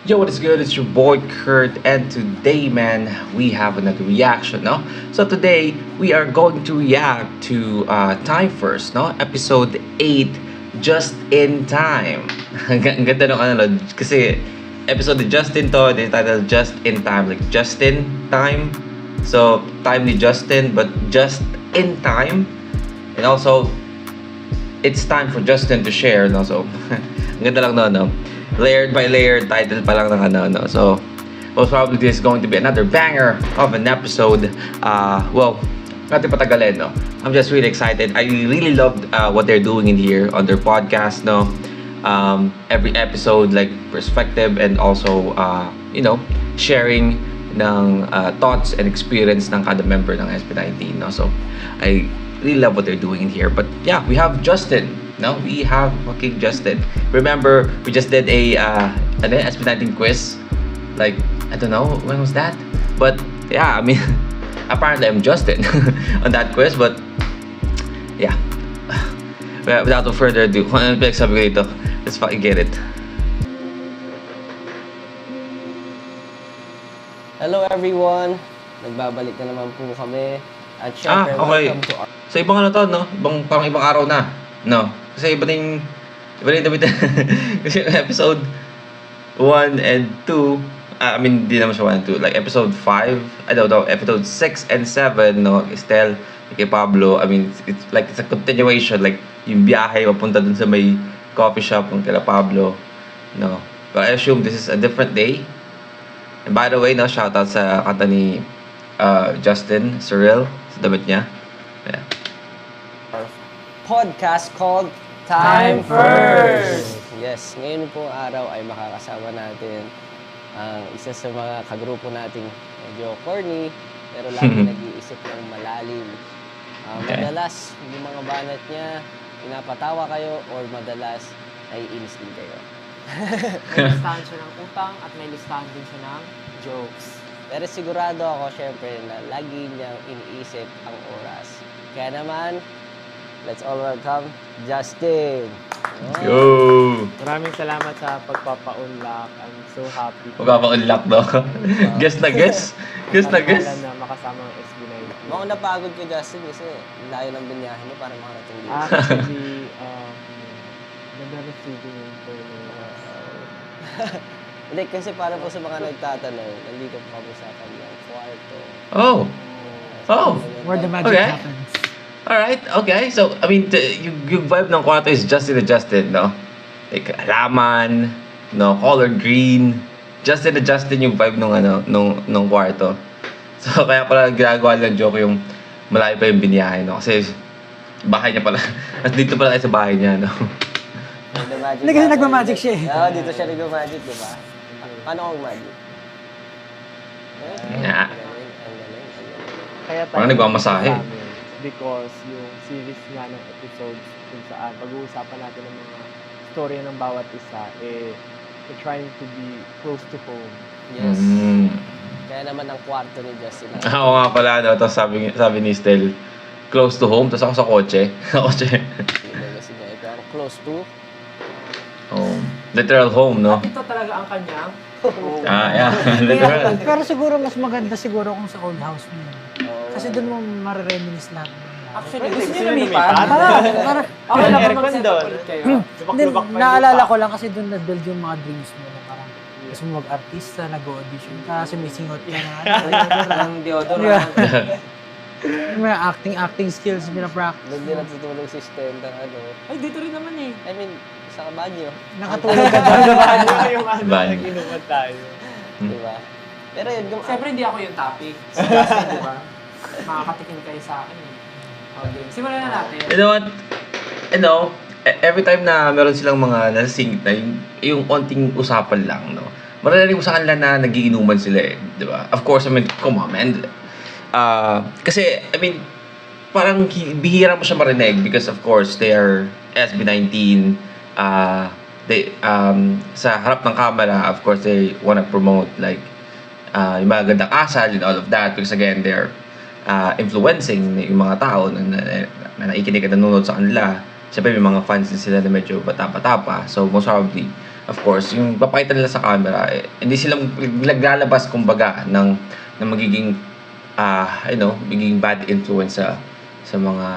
Yo, what is good? It's your boy Kurt, and today, man, we have another reaction, no? So today, we are going to react to Time First, no? Episode 8, Just in Time. Ang ganda ng ano, no? Kasi episode ni Justin to, the title Just in Time, like Justin Time. So, time ni Justin, but just in time. And also, it's time for Justin to share, no? So, ang ganda lang, no? Layered by layered title pa lang ng ano, no? So, most probably this is going to be another banger of an episode. Natin patagalin, no? I'm just really excited. I really loved what they're doing in here on their podcast, no? Every episode, like, perspective and also, sharing ng thoughts and experience ng kada member ng SB19, no? So, I really love what they're doing in here. But, yeah, we have Justin. No, we have fucking Justin. Remember, we just did a SB19 quiz. Like, I don't know, when was that? But, yeah, I mean, apparently I'm Justin on that quiz. But, yeah. Without further ado, kung ano pinagsabi ko dito, let's fucking get it. Hello everyone! Nagbabalik na naman po kami. At syempre, okay. welcome to our... So, ibang ano to, no? Parang ibang araw na. No? Kasi iba na yung damit. Kasi episode 1 and 2, I mean, di naman siya 1 and 2. Like, episode 5, I don't know, episode 6 and 7, no? Estel, kay Pablo, I mean, it's a continuation. Like, yung biyahe, papunta dun sa may coffee shop ng kila Pablo, no? But I assume this is a different day. And by the way, no, shoutout sa kanta ni Justin, Cyril, sa damit niya. Yeah. podcast called Time First! Yes, ngayon po araw ay makakasama natin ang isa sa mga kagrupo nating medyo corny pero lagi nag-iisip ng malalim. Madalas, yung mga banat niya, pinapatawa kayo or madalas ay inis din kayo. May listahan siya ng utang at may listahan din siya ng jokes. Pero sigurado ako syempre na lagi niyang iniisip ang oras. Kaya naman, let's all welcome Justin. Yo! Maraming salamat sa pagpapa-unlock. I'm so happy. Magpapa-unlock, no? Guess na guess? Guess na guess? Na makasama ang SB19. Mukhang napagod ka, Justin, kasi layo ng binyahe mo para makarating dito. Actually, nag-receiving yung Hindi, kasi para po sa mga nagtatanong, nandito po kami sa kanyang kwarto. Oh! Oh! where the magic Okay. happens. Alright, okay. So, I mean, yung vibe ng kwarto is Justin na Justin, no? Like, halaman, no? Color green. Justin na Justin yung vibe nung kwarto. So, kaya pala ginagawa ng joke yung malayo pa yung biniyahe, no? Kasi, bahay niya pala. At dito pala tayo sa bahay niya, no? Hindi kasi nagmamagic siya eh. Oo, dito siya nagmamagic, di ba? Paano kong magic? Nga. Ang galing. Kaya tayo Parang nagmamasahe. Because yung series nga ng episodes kung saan pag-uusapan natin ng mga storya ng bawat isa, we're trying to be close to home. Yes. Mm. Kaya naman ang kwarto ni Justin. Ako nga pala, no? Tapos sabi ni Stel, close to home. Tapos ako sa kotse. Kasi niya, ito ang close to. Oh, literal home, no? Ito talaga ang kanyang Yeah. Literal. Pero siguro mas maganda siguro kung sa old house mo. Oh. Kasi doon mo marereminis lahat. Actually, gusto niyo lumipat? Para, Okay lang ba mag-set up ulit kayo? hindi, naalala ko lang kasi doon na-build yung mga dreams mo na parang gusto mo mag-artista, nag-audition ka, kasi may singot ka na. Ang deodorant. Yung mga acting skills, pinapractice. Doon din natutulog si Stem ng ano. Ay, dito rin naman eh. I mean, sa Kabagyo. Nakatulog ka doon. Yung ano, Ban. nag-inuman tayo. Di ba? Pero yun, Siyempre, hindi ako yung topic. Si Justin, di ba? Makakatikim kayo sa akin eh. Okay, simulan na natin. You know what? Every time na meron silang mga nasing na yung onting usapan lang, no? Maririnig mo sa kanila na nagiinuman sila eh, di ba? Of course, I mean, come on, man. Kasi, I mean, parang bihira mo siya marinig because of course, they are SB19. Sa harap ng camera, of course, they wanna promote like yung mga gandang asal and all of that because again, they're influencing yung mga tao na nakikinig at nanonood sa kanila. Siyempre may mga fans din sila na medyo bata-bata pa. So most probably, of course, yung papakita nila sa camera, hindi sila naglalabas kumbaga ng magiging magiging bad influence sa mga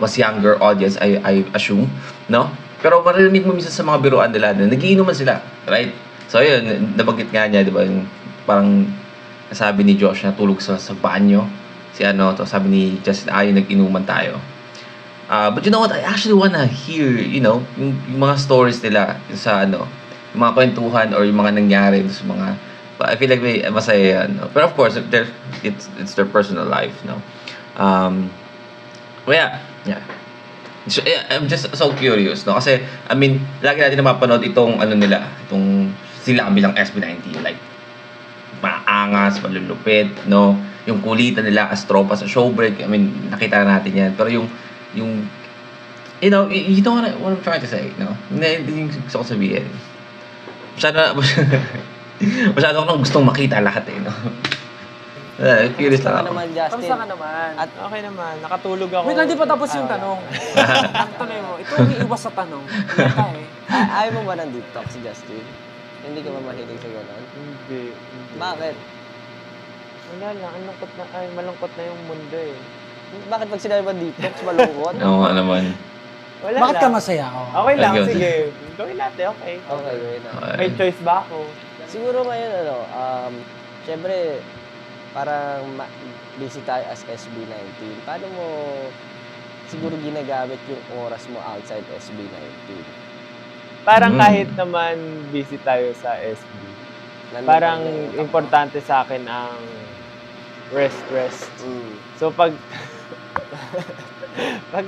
mas younger audience, I assume, no? Pero maririnig mo minsan sa mga biruan nila na nagiinuman sila, right? So ayun, nabanggit nga niya, di ba, yung parang nasabi ni Josh na tulog sa banyo. To sabi ni Justin, nag-inuman tayo. But you know what, I actually wanna hear, yung mga stories nila sa yung mga kwentuhan or yung mga nangyari sa mga, I feel like may masaya yan. No? Pero of course, it's their personal life, no? Well, yeah. So, I'm just so curious, no? Kasi, I mean, lagi natin napapanood itong itong sila bilang SB19, like, maangas, malulupit, no? Yung kulitan nila as tropa sa showbreak, I mean, nakita na natin yan. Pero you know what I'm trying to say, no? Hindi yung gusto ko sabihin. Masyado akong gustong makita lahat, no? Curious lang Kamusta ka ako. naman, Justin? Kamusta ka naman? At Okay naman. Nakatulog ako. Wait lang, di pa tapos yung wala. tanong. Ang tuloy mo, ito umiiwas sa tanong. Yata ayaw mo ba ng deep talk si Justin? Hindi ka ba mahilig sa gano'n? Hindi. Bakit? Wala lang. Malungkot na yung mundo eh. Bakit pag sinabi ba deep talks, malungkot? Oo nga naman. Wala Bakit lang. ka masaya? Okay lang, Ayun. sige. Gawin natin, okay. Okay, wait na. May choice ba ako? Siguro ngayon, syempre, parang busy tayo as SB19. Paano mo siguro ginagamit yung oras mo outside SB19? Parang kahit naman busy tayo sa SB, parang importante sa akin ang rest. Mm. So pag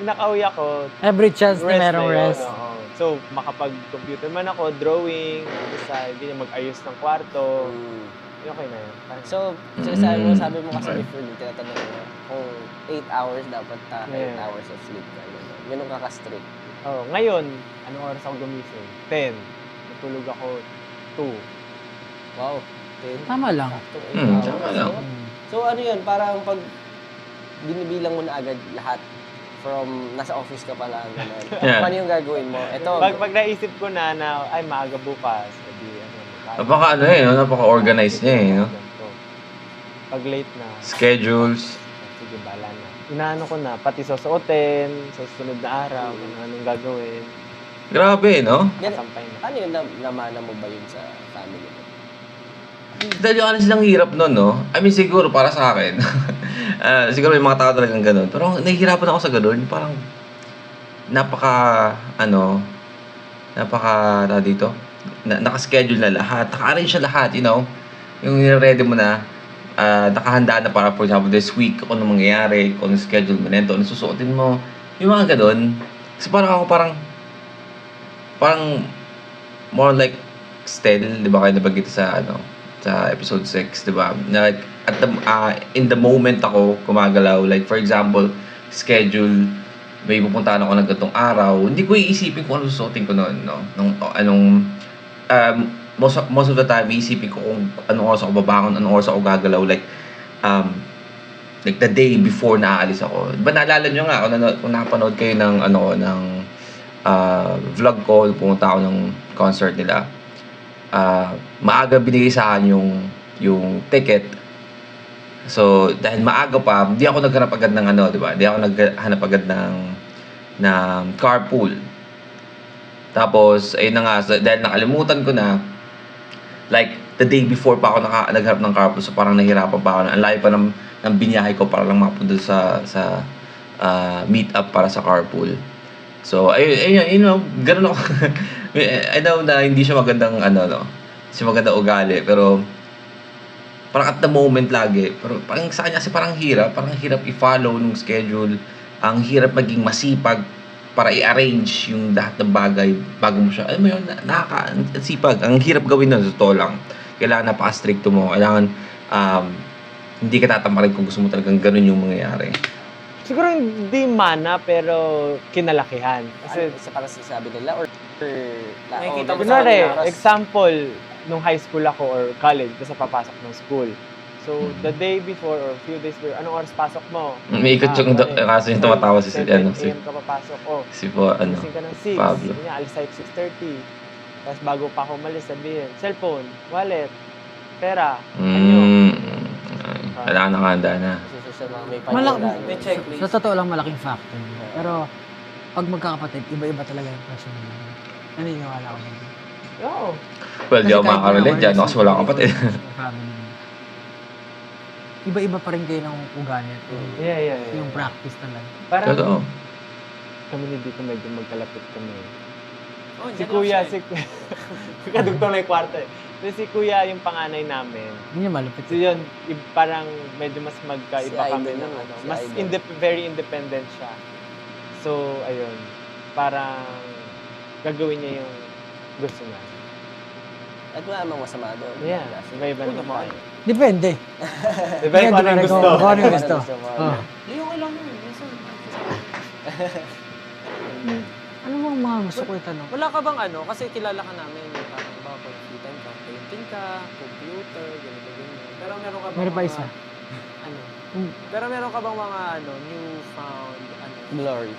nakauwi ako, Every chance na rest merong na yun, rest. oo. So makapag-computer man ako, drawing, mag-ayos ng kwarto, Mm. okay na yun. Parang, So, sabi mo kasi before, tinatanong mo, kung 8 hours dapat 8 Yeah. hours of sleep ka. Ganun ka ka-strict. ngayon, anong oras ako gumising? 10. Natulog ako 2. Wow. 10. Tama lang. Saktong 8 Hmm, hours. tama lang. So, ano yun, parang pag binibilang mo na agad lahat from nasa office ka pala, gano'n. Yeah. Paano yung gagawin mo? Ito, Pag naisip ko na ay maaga bukas, edi Napaka napaka-organized niya, no? Pag late na, Schedules. sige, bala na. Inaano ko na, pati susuotin, sa susunod na araw, kung anong gagawin, Grabe, no? kasampay na. ano yun, namana mo ba yun sa family mo? Dahil yung honest lang hirap nun, no? I mean, siguro para sa akin. Siguro yung mga tao talagang ganun. Pero nahihirapan ako sa ganun. Parang tawag dito, naka-schedule na lahat. Naka-arrange na lahat, you know? Yung ready mo na, nakahanda na para, for example, this week, kung ano mangyayari, kung ano schedule mo nito, ano susuotin mo. Yung mga ganun. Kasi parang more like still, di ba kayo nabanggit sa episode 6, di ba? Na, like, in the moment ako gumagalaw, like for example, schedule, may pupuntahan ako ng ganitong araw, hindi ko iisipin kung ano susuotin ko noon, no? Most of the time, iisipin ko kung anong oras ako babangon, anong oras ako gagalaw, like the day before naaalis ako. Diba naalala nyo nga, kung nakapanood kayo ng vlog ko, pumunta ako ng concert nila, maaga binigay sa akin yung ticket. So, dahil maaga pa, hindi ako naghanap agad ng di ba? Hindi ako naghanap agad ng carpool. Tapos, ayun na nga, dahil nakalimutan ko na, like, the day before pa ako naghanap ng carpool, so parang nahirapan pa ako. Ang layo pa ng biniyahe ko para lang mapunta sa meet up para sa carpool. So, ayun, ganun ako. I know na hindi siya magandang, hindi siya magandang ugali, pero, parang at the moment lagi, pero parang sa kanya kasi parang hirap i-follow nung schedule, ang hirap maging masipag para i-arrange yung lahat ng bagay bago mo siya, alam mo yun, nakaka-sipag, ang hirap gawin nun, totoo lang, kailangan napaka-stricto mo, kailangan hindi ka tatamarin kung gusto mo talagang ganun yung mangyayari. Siguro hindi mana, pero kinalakihan. Kasi Kasi, para sasabi nila or Nakikita mo kunwari, oras. example, nung high school ako or college, kasi papasok ng school. So, the day before or few days before, anong oras pasok mo? May ikot yung kaso yung tumatawa si 7 ano, a.m. ka papasok. si po, Gising ka ng 6. Pablo. Alis tayo 6:30. Tapos bago pa ako umalis, sabihin, cellphone, wallet, pera, anyo. Wala na handa na. Kasi sa mga may Malaki, pangalan. May checklist. sa totoo lang malaking factor. Pero pag magkakapatid, iba-iba talaga yung person nila. Naniniwala ako dito. Oo. Well, di ako Kasi kahit makakarelate dyan, may kasi wala akong kapatid. family mo. Iba-iba pa rin kayo ng ugali at Yeah. yung practice talaga. Parang Totoo. kami ni dito medyo magkalapit kami. Oh, Si dyan Kuya, lang siya kadugtong na yung kwarto eh. Pero si Kuya yung panganay namin. Yun yung malupit. So yun, parang medyo mas magkaiba Si kami Idol ng yun, ano. si Mas Idol. very independent siya. So, ayun. Parang gagawin niya yung gusto niya. At wala namang masama doon. Yeah, Kasi- iba-iba naman naman. tayo. Depende. Diba yung ano yung gusto? Kung ano yung gusto. mo. Oh. Hindi, okay lang yun. Minsan, Ano bang mga gusto ko itanong? wala ka bang ano? Kasi kilala ka namin. Yung parang ba, pag free time ka, painting ka, computer, ganito, ganyan. Pero meron ka bang Meron pa mga, isa. ano? Hmm. Pero meron ka bang mga ano, newfound, ano? Glory.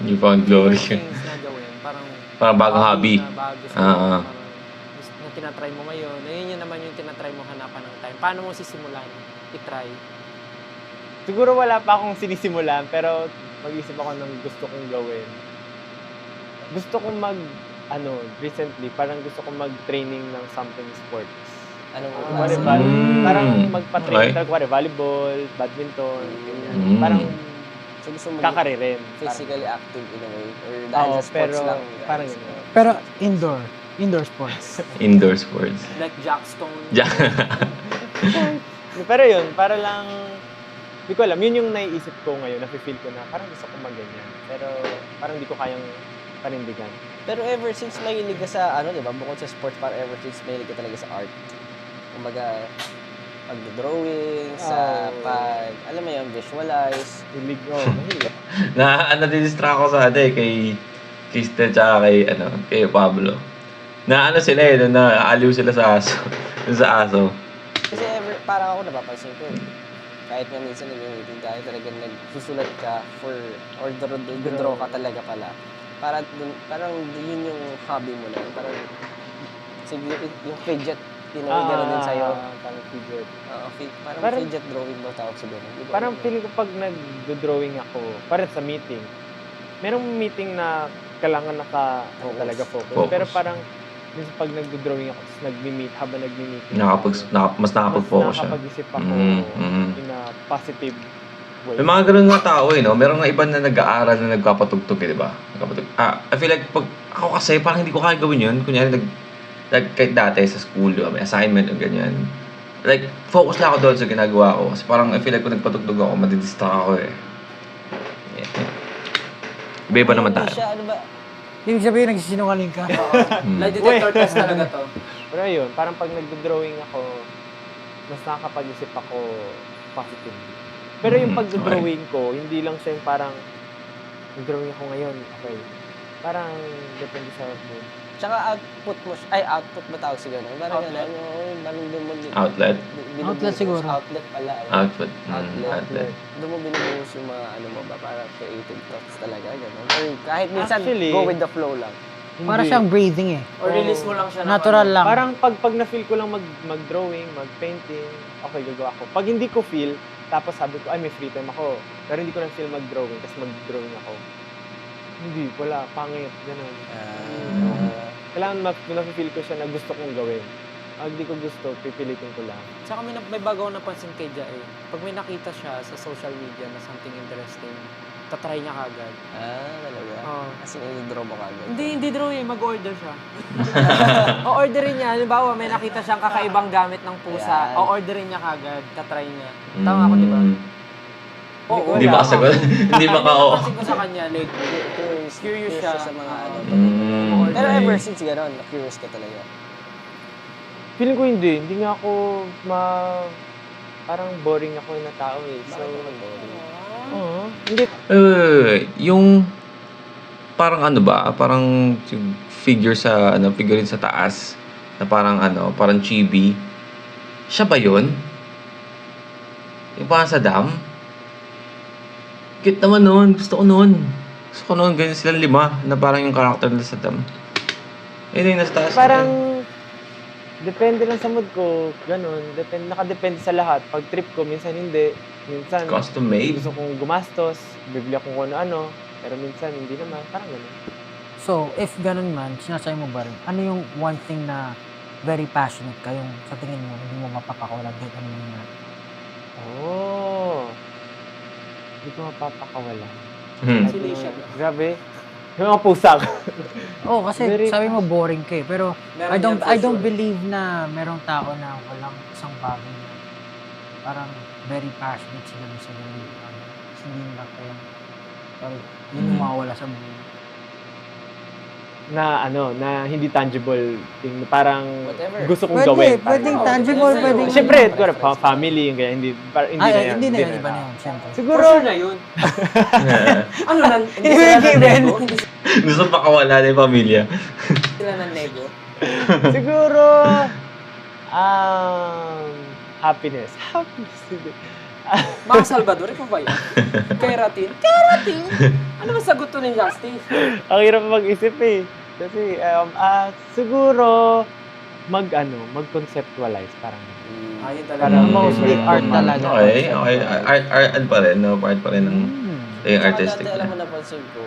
You found glory. things na gawin. Parang Parang bagong hobby. Na bago sa Ah. parang na tinatry mo ngayon. Ayun yun naman yung tinatry mo hanapan ng time. Paano mo sisimulan? I-try. Siguro wala pa akong sinisimulan, pero mag-isip ako ng gusto kong gawin. Gusto kong recently, parang gusto kong mag-training ng something sports. Anong Kuwari, klase? parang magpa-train, Okay. kuwari, volleyball, badminton, ganyan. Mm. Parang So gusto mo kakaririn. physically active in a way? Or dahil Oo, sa sports pero lang? parang guys? ganyan. Pero indoor sports. Indoor sports. Like Jackstone. Pero yun, para lang, hindi ko alam, yun yung naiisip ko ngayon, nafe-feel ko na parang gusto ko mag-ganyan. Pero parang hindi ko kayang panindigan. Pero ever since mahilig ka sa, di ba, bukod sa sports, parang ever since mahilig ka talaga sa art. Kumbaga, pag-drawing, sa Oh. alam mo yun, visualize. Hilig, mahilig. Na-distract ko sa kay Kristen tsaka kay Pablo. Na sila naaliw sila sa aso. Dun sa aso. Kasi parang ako napapansin ko, kahit nga minsan nag-meeting tayo, talagang nagsusulat ka or draw ka talaga pala. Parang yun yung hobby mo na. Parang, sige, yung fidget, gano'n din sa'yo. Parang fidget. Parang fidget drawing ba tawag siguro? Di ba? Parang feeling ko pag nag-drawing ako, parang sa meeting, merong meeting na kailangan Focus. talaga focus. Focus. Pero parang, minsan pag nag-drawing ako, tapos habang nag-meeting, Mas nakapag-focus siya. nakakapag-isip ako in a positive way. May mga ganun nga tao no? Meron nga iba na nag-aaral na nagpapatugtog I feel like pag ako kasi parang hindi ko kaya gawin yun. Kunyari kahit dati sa school, diba? May assignment o ganyan. Like, focus lang ako doon sa ginagawa ko. Kasi parang I feel like kung nagpatugtog ako, madidistract ako eh. Yeah. Iba naman tayo. Siya, ano ba? Ibig sabihin, nagsisinungaling ka. Lie detector test talaga to. Pero yun, parang pag nag-drawing ako, mas nakakapag-isip ako positively. Pero yung pag-drawing ko, hindi lang siya yung parang, nag-drawing ako ngayon, okay. Parang depende sa mood. Tsaka output ba tawag siguro? Parang Outlet. Outlet? Outlet siguro. Outlet pala. Output. Outlet. Doon mo binubuhos yung mga mo ba, para creative thoughts talaga, gano'n. Or kahit minsan, Actually, go with the flow lang. Para siyang breathing eh. Or release mo lang siya ng Natural lang. Parang pag na-feel ko lang mag-drawing, mag-painting, okay, gagawa ko. Pag hindi ko feel, tapos sabi ko, ay, may free time ako. Pero hindi ko na feel mag-drawing, tapos mag-drawing ako. Hindi, wala, pangit, gano'n. Kailangan na-feel ko siya na gusto kong gawin. Pag di ko gusto, pipilitin ko lang. Tsaka may bago ako napansin kay Ja eh. Pag may nakita siya sa social media na something interesting, tatry niya kagad. Talaga? Oo. Kasi i-draw mo kagad. Hindi draw eh, mag-order siya. O-orderin niya, halimbawa may nakita siyang kakaibang gamit ng pusa, Ayan. o-orderin niya kagad, tatry niya. Tama ako, di ba? Oo. Hindi ba kasagot? Hindi ba oo? Napansin ko sa kanya, like, Curious siya. sa mga ano. Pero Pero ever since gano'n, na-curious ka talaga. Feeling ko hindi. Hindi nga ako parang boring ako na tao eh. So, Bakit naman boring? oo. Hindi. Yung parang parang yung figure figurine sa taas na parang chibi. Siya ba 'yun? Yung parang sa dam? Cute naman noon. Gusto ko noon. Ganyan silang 5 na parang yung character nila sa dam. Yun yung nasa taas. Parang, depende lang sa mood ko, ganun. Nakadepende sa lahat. Pag trip ko, minsan hindi. Minsan, Custom made. gusto kong gumastos, bibili akong kung ano-ano. Pero minsan, hindi naman. Parang ganun. So, if ganun man, sinasabi mo ba rin, ano yung one thing na very passionate ka, yung sa tingin mo, hindi mo mapapakawalan kahit ano mangyari? Oh. Hindi ko mapapakawalan. Hmm. Felicia. Grabe. Yung mga pusa ko. Oh, kasi Very sabi mo boring ka eh. Pero Meron yan for I don't sure. believe na merong tao na walang isang bagay na parang very passionate sila sa ganun. Hindi nila kaya parang yun yung mawawala sa buhay. Na hindi tangible thing. Parang Whatever. gusto kong gawin. Pwedeng Parang- tangible, pwedeng... Siyempre, family, yung ganyan. Hindi na yan. Hindi na yun, iba na yun, siyempre. Siguro, For sure na yun. Ano na, hindi Hindi sila given. ng nego. Hindi Gusto pakawala na yung pamilya. sila ng nego. siguro, happiness. Happiness. Hindi. Mga Salvador, ikaw ba yun? Keratin? Keratin? Ano ba sagot to ni Justice? Ang hirap mag-isip eh. Kasi, siguro, mag-conceptualize. Parang, Ayun Parang mostly art talaga. Okay. Art pa rin, no? Part pa rin ng yung artistic. Dati, alam mo, napansin ko,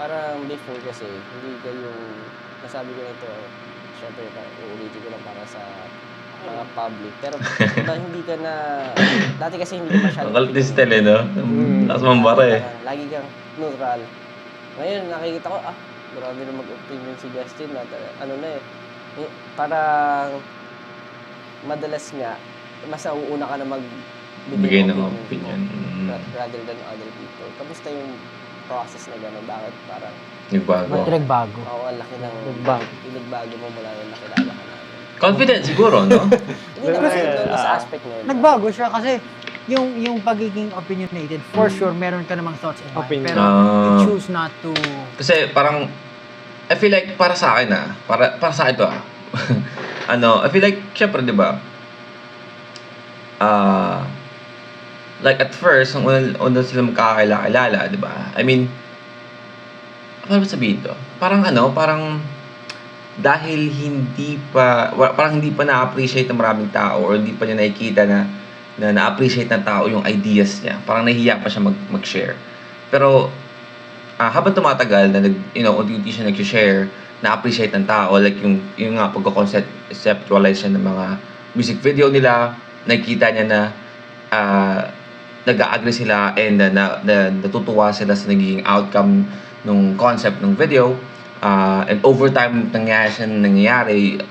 parang before kasi, hindi ka yung, nasabi ko na ito, syempre, uulitin ko lang para sa mga public. Pero hindi ka na, dati kasi hindi ka masyadong... Ang kaltistel eh, no? Lakas mambara eh. Lagi kang neutral. Ngayon, nakikita ko, grabe na mag-opinion si Justin. Ano na eh, parang madalas nga, mas nauuna ka na Bigay ng opinion. rather than other people. Kamusta yung process na gano'n? Bakit parang, Nagbago. Nagbago. ang laki ng pinagbago mo mula nung nakilala ka namin? Confident siguro, no? Hindi naman sa aspect na yun. Nagbago siya kasi yung pagiging opinionated, for sure, meron ka namang thoughts in mind. Opinion. Pero you Ah. choose not to... Kasi parang, I feel like para sa akin para sa akin to I feel like, syempre, di ba, like at first, nung una sila magkakakilala, di ba? I mean, ano ba sabihin to? Parang dahil parang hindi pa na-appreciate ng maraming tao or hindi pa niya nakikita na na-appreciate ng tao yung ideas niya. Parang nahihiya pa siya mag-share. Pero, habang tumatagal na unti-unti siya nag-share, na-appreciate ng tao, like yung nga pagko-conceptualize siya ng mga music video nila, nakikita niya na nag-agree sila and na natutuwa sila sa nagiging outcome ng concept ng video. And over time nangyayari,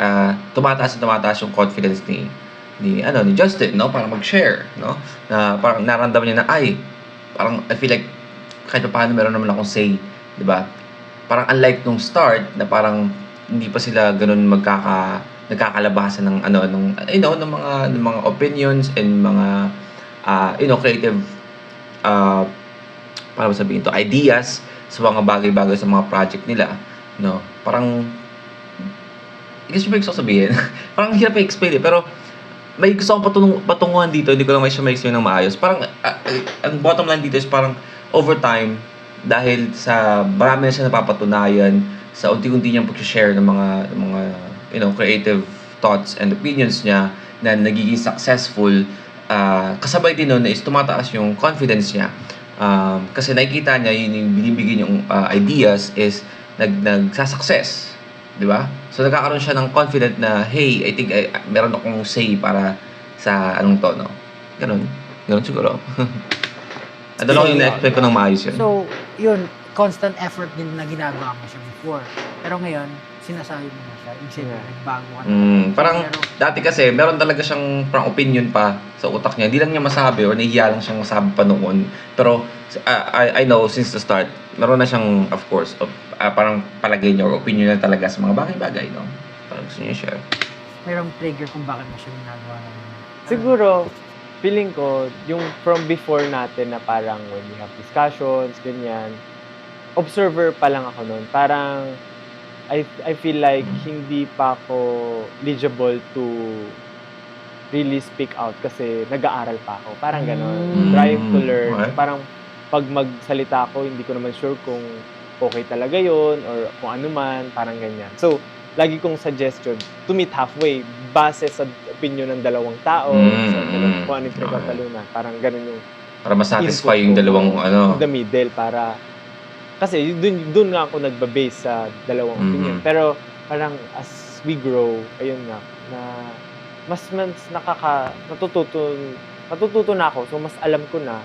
tumataas yung confidence ni Justin, no, para mag-share, no, na parang naramdaman niya na parang I feel like kahit paano meron naman akong say, di ba? Parang unlike nung start na parang hindi pa sila ganun nagkakalabasan ng ng mga opinions and mga creative paano sabihin to, ideas sa mga bagay-bagay sa mga project nila, no? Parang gusto ko sabihin. Parang hirap i-explain eh, pero may gusto akong patunguhan dito, hindi ko lang siya ma-explain ng maayos. Parang ang bottom line dito is parang over time, dahil sa marami na siya napapatunayan sa unti-unti niyang pag-share ng mga creative thoughts and opinions niya na nagiging successful, kasabay din nun is tumataas yung confidence niya. Kasi nakikita niya yung binibigay niyang ideas is nagsasucess, di ba? So nagkakaroon siya ng confident na, hey, I think meron akong say para sa anong to, no? Ganun siguro. Ano lang yung na-explain ko ng maayos yun. So, yun, constant effort din na ginagawa mo siya before. Pero ngayon, sinasabi mo na siya, ibig sabihin, nagbago ka na. Parang Pero, dati kasi meron talaga siyang parang opinion pa sa utak niya. Hindi lang niya masabi or nahihiya lang siyang masabi pa noon. Pero I know since the start, meron na siyang, of course, parang palagay niya or opinion na talaga sa mga bagay-bagay, no? Parang gusto niya share. merong trigger kung bakit mo siya ginagawa ng Siguro, feeling ko, yung from before natin na parang when we have discussions, ganyan, observer pa lang ako noon. Parang, I feel like hindi pa ako eligible to really speak out kasi nag-aaral pa ako. Parang gano'n. Trying to learn. Okay. Parang pag magsalita ako, hindi ko naman sure kung okay talaga yon or kung ano man, parang ganyan. So, lagi kong suggestion to meet halfway base sa opinion ng dalawang tao, sa kung ano yung pinagkakalunan. Parang ganun yung Para masatisfy input yung ko. dalawang In the middle para kasi dun nga ako nagba-base sa dalawang opinion. Pero parang as we grow, ayun nga, na mas natututo na ako. So mas alam ko na,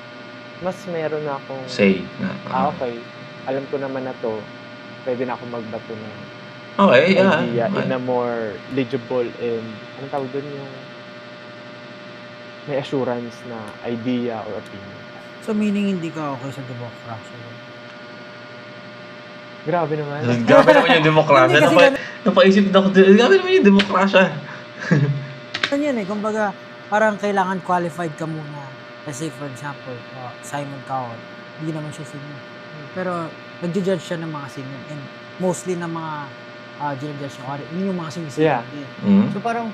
mas meron na akong say na. okay. Alam ko naman na to, pwede na ako magbato ng Okay, yeah. idea in a more legible and anong tawag dun yung may assurance na idea or opinion. So meaning hindi ka okay sa demokrasya. Grabe naman. Grabe naman yung demokrasya. Hindi kasi Napaisip na ako, grabe naman yung demokrasya. Ano yan kumbaga parang kailangan qualified ka muna. Let's say for example, Simon Cowell, hindi naman siya singer. Pero nagja-judge siya ng mga singer and mostly ng mga ginajudge siya. Yun yung mga singer. Yeah. So parang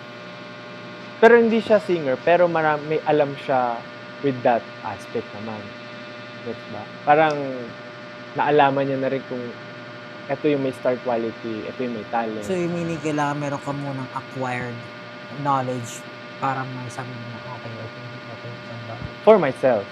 Pero hindi siya singer, pero may alam siya with that aspect naman. Gets ba? Parang naalaman niya na rin kung ito yung may star quality, ito yung may talent. so yung meaning kailangan meron ka munang acquired knowledge para masabi mo na okay. isang bagay. For myself.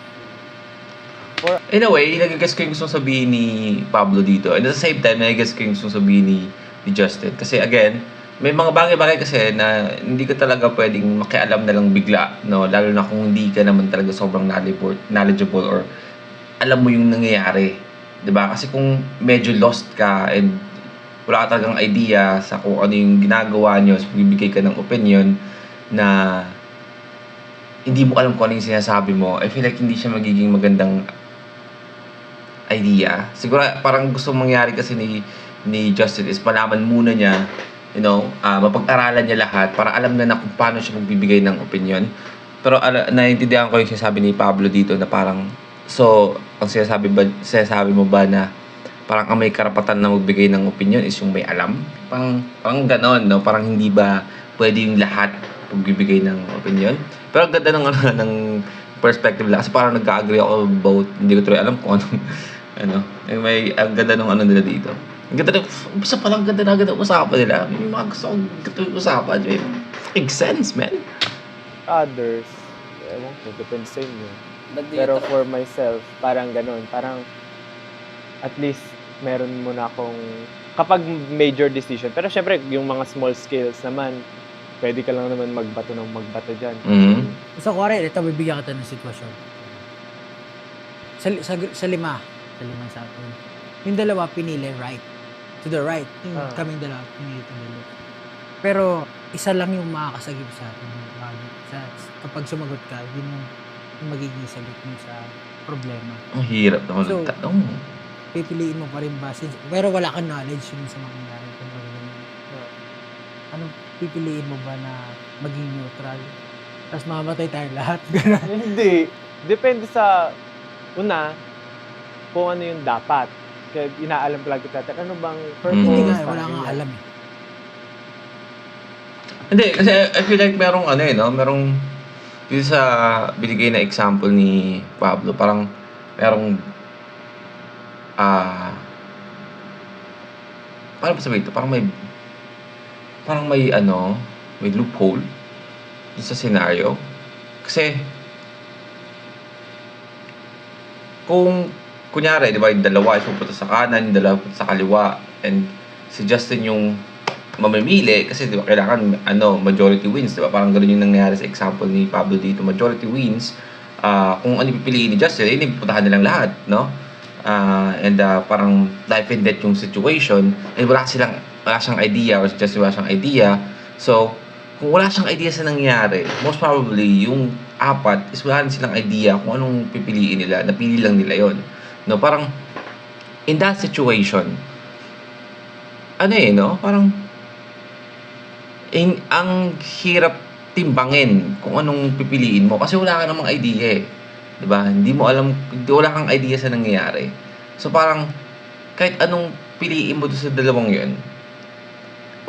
In a way, nag-guess ko yung gusto sabihin ni Pablo dito. And at the same time, nag-guess ko yung gusto sabihin ni Justin. Kasi again, may mga bagay-bagay kasi na hindi ka talaga pwedeng makialam na lang bigla, no? Lalo na kung hindi ka naman talaga sobrang knowledgeable or alam mo yung nangyayari. 'Di ba? Kasi kung medyo lost ka and wala ka talagang idea sa kung ano yung ginagawa nyo, so bibigay ka ng opinion na hindi mo alam kung ano yung sinasabi mo, I feel like hindi siya magiging magandang idea. Siguro parang gusto mangyari kasi ni Justin is malaman muna niya, mapag-aralan niya lahat para alam na kung paano siya magbibigay ng opinion. Pero naiintindihan ko yung sinasabi ni Pablo dito na parang, so, ang sinasabi mo ba na parang ang may karapatan na magbigay ng opinion is yung may alam? Parang ganon, no? Parang hindi ba pwede yung lahat magbibigay ng opinion? Pero ang ganda ng perspective lang. Kasi parang nag-agree ako about, hindi ko tuloy alam kung ang ganda ng nila dito. Ang ganda umpisa pa lang ganda usapan nila. May mga gusto kong ganda usapan. Makes sense, man. Others, ewan ko, depende sa inyo. But Pero for myself, parang ganun. Parang at least meron muna akong kapag major decision. Pero syempre, yung mga small scales naman, pwede ka lang naman magbato dyan. So, kuwari, ito, bibigyan kita ng sitwasyon. Sa lima sa atin. Yung dalawa, pinili right. To the right. Yung kaming dalawa, pinili to the left. Pero, isa lang yung makakasagip sa atin. Kapag sumagot ka, yun yung magiging sagot mo sa problema. Ang hirap naman So, ng tanong. Pipiliin mo pa rin ba? Pero wala kang knowledge yun sa mga nangyari. Anong pipiliin mo ba na maging neutral? Tapos mamatay tayo lahat. Hindi. Depende sa una, kung ano yung dapat. Kaya inaalam palagi natin, ano bang purpose? Hindi nga, parang wala kang ganyan. alam eh. Hindi, kasi I feel like merong dito sa binigay na example ni Pablo, parang merong paano ba sabihin ito? Parang may loophole dito sa scenario. Kasi kung kunyari, di ba, yung dalawa is pupunta sa kanan, yung dalawa pupunta sa kaliwa, and si Justin yung mamimili kasi di ba kailangan majority wins, di ba? Parang ganoon yung nangyari sa example ni Pablo dito. Majority wins. Kung ano pipiliin ni Justin, yun pupuntahan nilang lahat, no? Parang life and death yung situation, and wala siyang idea, or si Justin wala siyang idea. So, kung wala siyang idea sa nangyari, most probably yung apat is wala silang idea kung anong pipiliin nila. Napili lang nila yon, no? Parang in that situation, parang ang hirap timbangin kung anong pipiliin mo kasi wala ka namang idea eh. 'Di ba? Wala kang idea sa nangyayari. So parang kahit anong piliin mo doon sa dalawang 'yon,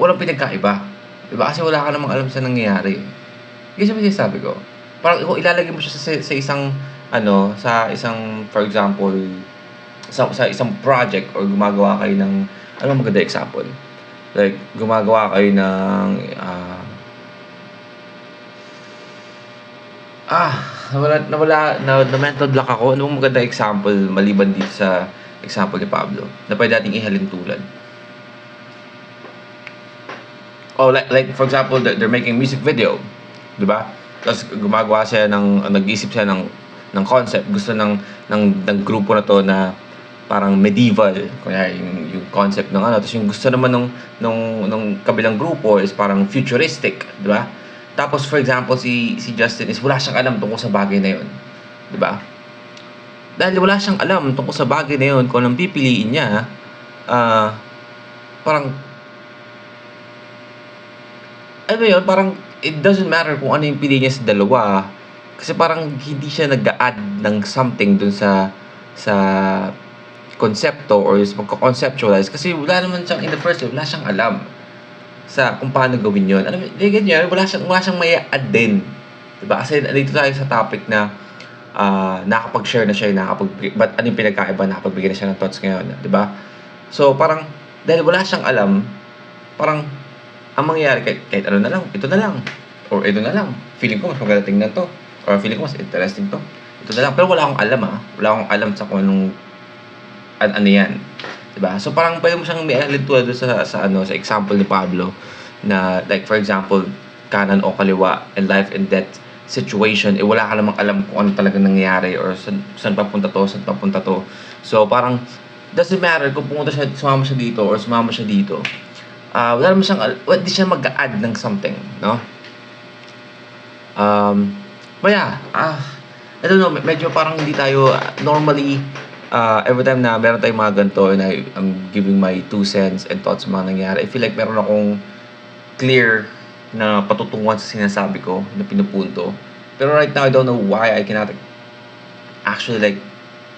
walang pinagkaiba. 'Di ba? Kasi wala ka namang alam sa nangyayari. Kasi sinasabi ko, parang kung ilalagay mo siya sa isang for example, sa isang project or gumagawa kayo ng maganda example. like gumagawa kayo ng na mental block ako. Ano bang maganda example maliban dito sa example ni Pablo na pwede nating ihalin tulad? Oh, like for example, they're making music video, 'di ba? Tapos gumagawa siya nag-iisip siya ng concept. Gusto ng grupo na to na parang medieval, kaya yung concept ng ano. Tapos yung gusto naman nung kabilang grupo is parang futuristic, 'di ba? Tapos for example, si Justin is wala siyang alam tungkol sa bagay na 'yon, 'di ba? Dahil wala siyang alam tungkol sa bagay na 'yon, kung anong pipiliin niya, parang ano yun, parang it doesn't matter kung ano yung pili niya sa dalawa. Kasi parang hindi siya nag-add ng something dun sa konsepto or magko-conceptualize. Kasi wala naman siyang, in the first place, wala siyang alam sa kung paano gawin yun. Alam mo, ganyan, wala siyang may add din. Diba? Kasi dito tayo sa topic na nakapag-share na siya, but ano yung pinagkaiba, nakapagbigay na siya ng thoughts ngayon. Diba? So, parang, dahil wala siyang alam, parang, ang mangyayari kahit ano na lang, ito na lang. Or ito na lang. Feeling ko mas maganda tingnan to. Or feeling ko mas interesting to. Ito na lang. Pero wala akong alam Wala akong alam sa kung anong ano yan. Diba? So parang pwede mo siyang may tulad sa example ni Pablo na like for example, kanan o kaliwa and life and death situation, wala ka namang alam kung ano talaga nangyayari or saan papunta to. So parang doesn't matter kung sumama siya dito or sumama siya dito. Wala naman siyang, di siya mag-add ng something, no? But yeah, I don't know, medyo parang hindi tayo, normally, every time na meron tayong mga ganito and I'm giving my 2 cents and thoughts sa mga nangyari, I feel like meron akong clear na patutunguhan sa sinasabi ko, na pinupunto. Pero right now, I don't know why I cannot actually like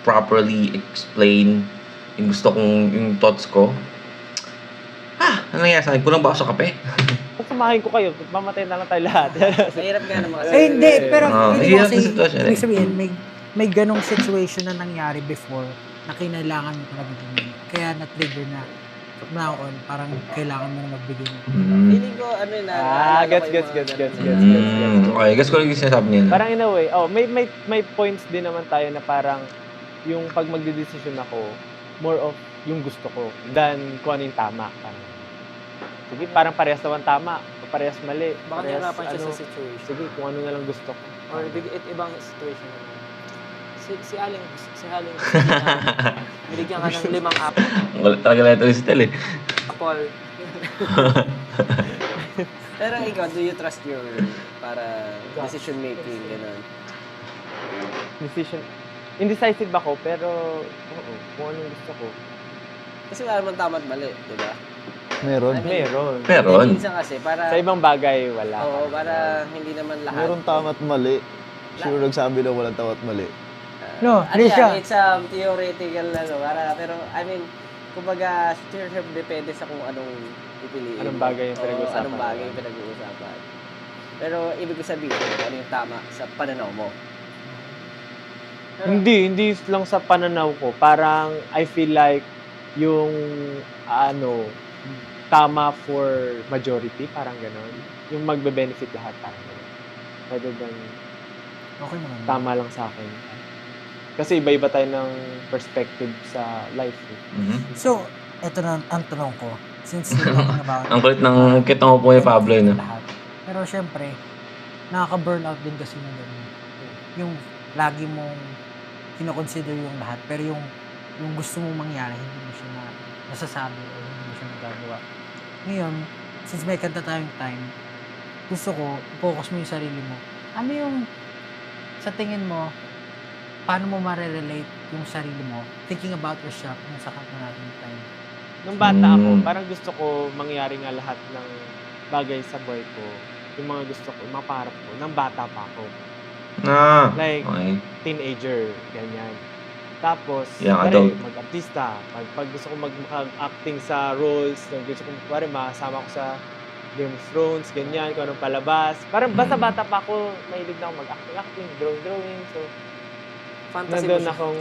properly explain yung gusto kong, yung thoughts ko. Ano nangyari sa akin? Kulang ba ako sa kape? Kung samahin ko kayo, mamatay na lang tayo lahat. Mahirap nga naman kasi. Eh, hindi. Pero hindi hirap kasi, na sitwasyon ibig sabihin, may ganong situation na nangyari before na kinailangan mo talaga gawin. Kaya na-trigger na from now on, parang kailangan mo magbigay ng Feeling ko, ano yun, Gets. Okay, guess ko lang yung sinasabi niya. Parang in a way, may points din naman tayo na parang yung pag magde-decision ako, more of yung gusto ko than kung ano yung tama. Parang, sige, parang parehas naman tama, parehas mali. Baka Parehas, nahirapan siya sa situation. sige, kung ano na lang gusto ko. Or ibang situation naman. Si Aling, binigyan ka ng 5 apple. Wala talaga na ito si Tel eh. Pero ikaw, do you trust your para decision making, gano'n? Decision. Indecisive ako, pero oo, kung anong gusto ko. Kasi wala naman tama at mali, di ba? Meron. I mean, Meron. Minsan kasi, para... Sa ibang bagay, wala. Oo, para hindi naman lahat. Meron tama at mali. Sure nagsabi na walang tama at mali. No, ano Risha. yan, it's theoretical na, no? Pero, I mean, kumbaga, sure, depende sa kung anong pipiliin. Anong bagay yung pinag-uusapan. Anong bagay yung pinag-uusapan. Pero, ibig ko sabihin, ano yung tama sa pananaw mo. Hindi lang sa pananaw ko. Parang, I feel like, yung, tama for majority, parang gano'n. Yung magbe-benefit lahat, parang gano'n. Rather than, Okay naman. tama lang sa akin. Kasi iba-iba tayo ng perspective sa life. So, eto na ang tanong ko. Since we're talking about Ang kulit ng kitang upo ni Pablo yun. lahat. Pero syempre, nakaka-burnout din kasi na ganun. Yung lagi mong kinoconsider yung lahat, pero yung gusto mong mangyari, hindi mo siya nasasabi o hindi mo siya nagagawa. Ngayon, since may kanta tayong time, gusto ko, focus mo yung sarili mo. Ano yung, sa tingin mo, paano mo ma-relate yung sarili mo, thinking about yourself, yung sa kanta natin yung time? Nung bata ako, parang gusto ko mangyari nga lahat ng bagay sa buhay ko. Yung mga gusto ko, yung mga pangarap ko, nang bata pa ako. Like, Okay. teenager, ganyan. Tapos, Young pare, adult. mag-artista. Pag gusto ko mag-acting sa roles, gusto ko, pare, masama ko sa Game of Thrones, ganyan, kung anong palabas. Parang basta bata pa ako, mahilig na ako mag-acting, drawing. So, Fantasy nandun mo siya. akong,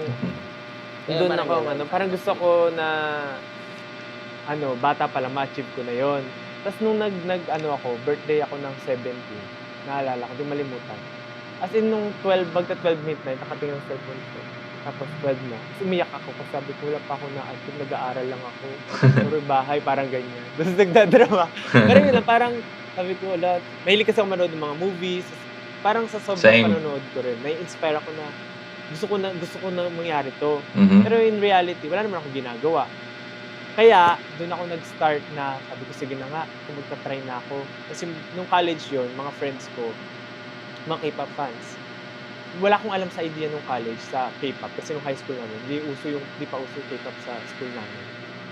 Kaya nandun parang ako, ganun. parang gusto ko na, bata pa lang, ma-achieve ko na yon. Tapos nung birthday ako ng 17, naalala ko, di malimutan. As in, nung 12, magta 12 midnight, nakatingin ng cellphone ko. Tapos 12 na. Tapos umiyak ako kasi sabi ko, wala pa ako na-achieve, nag-aaral lang ako. Puro bahay, parang ganyan. Tapos nagdadrama. Pero yun lang, parang sabi ko, wala. Mahilig kasi ako manood ng mga movies. Parang sa sobrang Same. panonood ko rin, nai-inspire ako na gusto ko na mangyari to. Mhm. Pero in reality, wala naman akong ginagawa. Kaya, doon ako nag-start na, sabi ko, sige na nga, kung magta-try na ako. Kasi nung college yon, mga friends ko, mga K-pop fans. Wala akong alam sa idea nung college sa K-pop. Kasi nung high school namin, di pa uso yung K-pop sa school namin.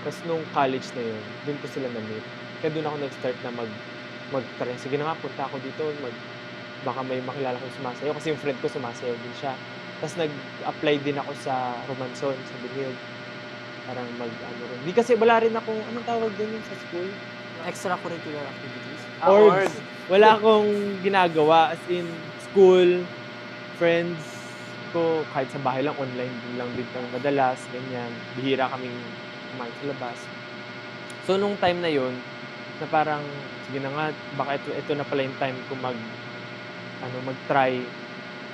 Tapos nung college na yun, doon ko sila na-meet. Kaya doon ako nag-start na mag-try. Sige na nga, punta ako dito, baka may makilala kong sumasayaw. Kasi yung friend ko sumasayaw din siya. Tapos nag-apply din ako sa Romanson, sa Benilde. Parang rin. Di kasi wala rin akong, anong tawag din yun sa school? Extracurricular activities. Orgs. Wala akong ginagawa. As in, school, friends ko, kahit sa bahay lang, online din lang din kami madalas, ganyan. Bihira kaming kumain sa labas. So, nung time na yun, na parang, sige na nga, baka ito na pala yung time ko mag-try.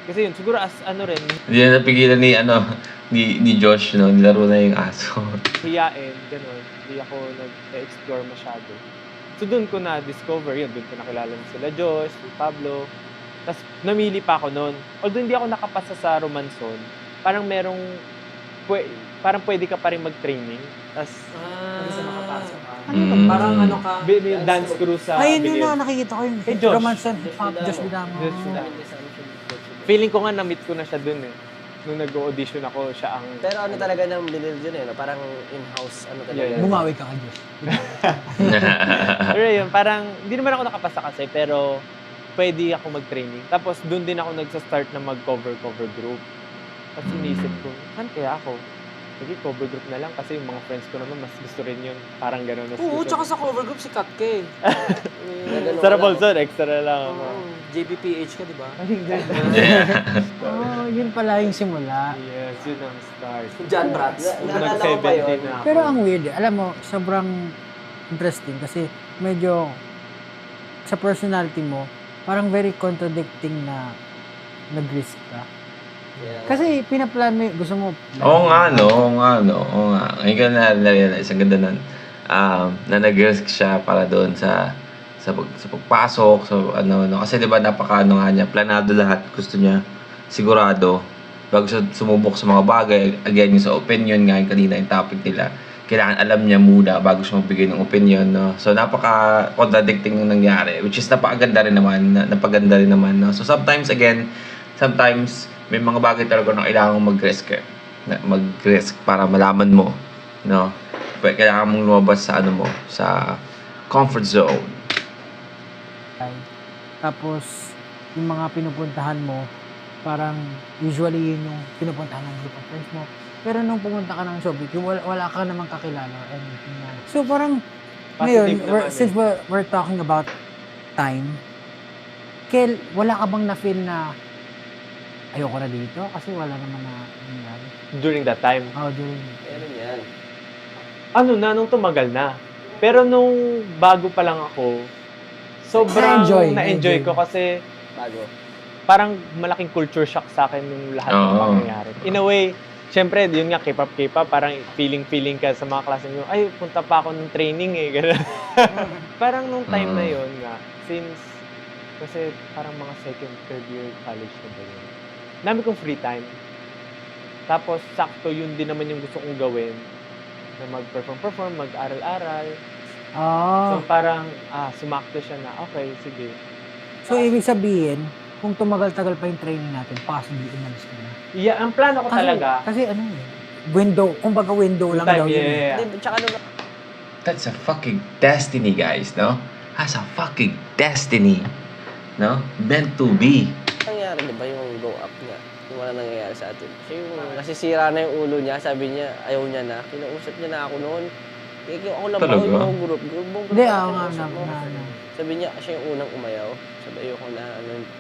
Kasi yun, siguro rin, Hindi na napigilan ni Josh, no? Nilaro na yung aso. hiyain, gano'n. Hindi ako nag-explore masyado. So, doon ko na-discover yun. Doon ko nakilala sila Josh, si Pablo. Tapos, namili pa ako noon. Although hindi ako nakapasa sa Romanson, parang parang pwede ka pa rin mag-training. Tapos, Sa makapasok ka. Mm. Parang ano ka. dance crew sa Ayun yun Benilde. na, nakikita ko yun. Kay Josh. Romanson, Josh Bidamo. Josh Bidamo. Feeling ko nga na-meet ko na siya doon eh. Nung nag-audition ako, siya ang... Pero ano talaga ng binil yun no? Parang in-house, ano talaga. Yeah. Bumawi ka kay Josh. Pero yun, parang, hindi naman ako nakapasa kasi, pero pwede ako mag-training. Tapos doon din ako nagsa-start na mag-cover group. Tapos iniisip ko, saan kaya ako? Sige, cover group na lang kasi yung mga friends ko naman mas gusto rin yun. Parang gano'n. Oo, tsaka sa cover group si Kat K. Sa Rabolson, extra lang ako. JBPH ka, di ba? Oh, yun pala yung simula. Yes, yun ang start. John Bratz. Naalala ko pa yun. Nag-17 na ako. Pero ang weird, alam mo, sobrang interesting kasi medyo sa personality mo, parang very contradicting na nag-risk ka. Yeah. Kasi pinaplan mo, gusto mo... Oo nga. Ngayon ka na-realize, ang ganda nun. Na nag-risk siya para doon sa pagpasok, kasi 'di ba nga niya, planado lahat, gusto niya sigurado bago siya sumubok sa mga bagay. Again, yung sa opinion nga yung kanina yung topic nila, kailangan alam niya muna bago siya magbigay ng opinion, no? So napaka-contradicting yung nangyari, which is napaganda rin naman, no? So sometimes may mga bagay talaga na kailangan mong mag-risk para malaman mo, no? Kailangan mong lumabas sa sa comfort zone. Tapos, yung mga pinupuntahan mo, parang usually yun yung pinupuntahan ng group of friends mo. Pero nung pumunta ka ng Shopee, wala ka namang kakilala or anything na. So parang, ngayon, naman since we're talking about time, wala ka bang na-feel na ayoko na dito kasi wala naman na nangyari? During that time. During Meron yan. Nung tumagal na. Pero nung bago pa lang ako, sobrang na-enjoy ko kasi Bago. parang malaking culture shock sa akin yung lahat ng Oo. pangyayari. In a way, syempre, yun nga, K-pop, parang feeling ka sa mga klase nyo, ay, punta pa ako ng training eh, gano'n. Parang nung time na yun nga, kasi parang mga second, third year college na ba yun. Dami kong free time. Tapos, sakto yun din naman yung gusto kong gawin. Na mag-perform, mag-aral-aral. So, parang, sumakto siya na, okay, sige. So, ibig sabihin, kung tumagal-tagal pa yung training natin, possibly umalis ka na. Yeah, ang plano ko talaga, Kasi window lang time, daw yun. yeah. Hindi, tsaka nung That's a fucking destiny, guys, no? That's a fucking destiny, no? Meant to be. nangyari, di ba, yung go up niya. Yung wala nangyayari sa atin. Kasi yung nasisira na yung ulo niya, sabi niya, ayaw niya na. Kinausap niya na ako noon. Ako lang ba, Talaga? yung group. Hindi, ako nga kinausap mo. Sabi niya, siya yung unang umayaw. Sabi, ayoko na.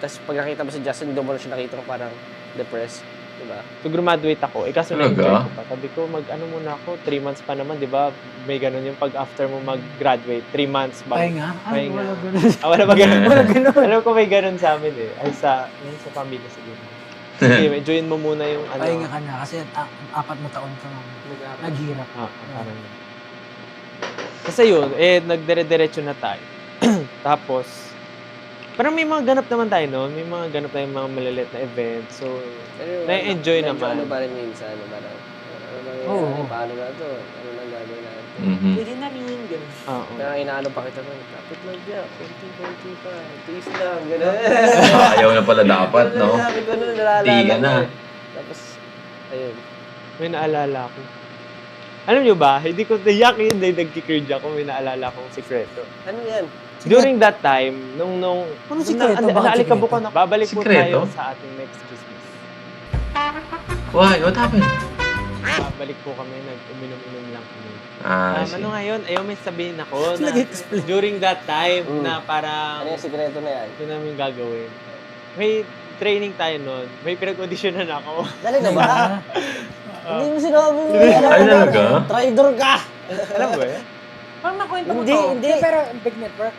Tapos pag nakita mo si Justin, doon mo na siya nakita ko parang depressed. Diba? So, graduate ako. Kaso Talaga? na-enjoy ko pa. Sabi ko, mag-ano muna ako, 3 months pa naman, di ba? May ganun yung pag after mo mag-graduate, 3 months bago. Pahinga? Ay, Pahinga. wala ganun. Wala ba ganun? Wala ganun. Alam ko may ganun sa amin eh. Ay, yung sa pamilya siguro. Sige, enjoyin mo muna yung ano. Pahinga ka na kasi 4 na taon ka naghirap. Parang yun. Kasi yun, nagdire-diretso na tayo. Tapos, parang may mga ganap naman tayo noon. May mga ganap tayong mga maliliit na event. So, Pero na-enjoy medyo naman. ano pa rin minsan, parang, ano mangyayari, Oo. paano na to? Ano nang gagawin natin? Mhm. Pwede na rin, gano'n. Oo. Pero inaano pa kita nun, kapit lang dyan, konti-konti pa, tiis lang, gano'n. Ayaw na pala dapat, no? Sabi ko nun, nalala Tiga ko na. eh. Tapos, ayun. May naalala ko. Alam nyo ba, hindi ko tiyak yun, nagkikird ako, may naalala akong sikreto. Ano yan? During that time, nung sikreto? Bakit naalikabukan na, babalik po Sikreto? tayo sa ating next Christmas. Why? What happened? Babalik po kami, nag-uminom-inom lang kami. Ah, I see. Ano ngayon, ayaw may sabihin ako na Nag-explain. during that time Mm. na parang Ano yung sikreto na yan? ito namin gagawin. May training tayo noon. May pinag-auditionan ako. Dali na ba? Hindi mo sinabi mo. Ay, talaga? Traitor ka! Alam mo eh? Parang nakwento mo Hindi, to. hindi. Pero big network.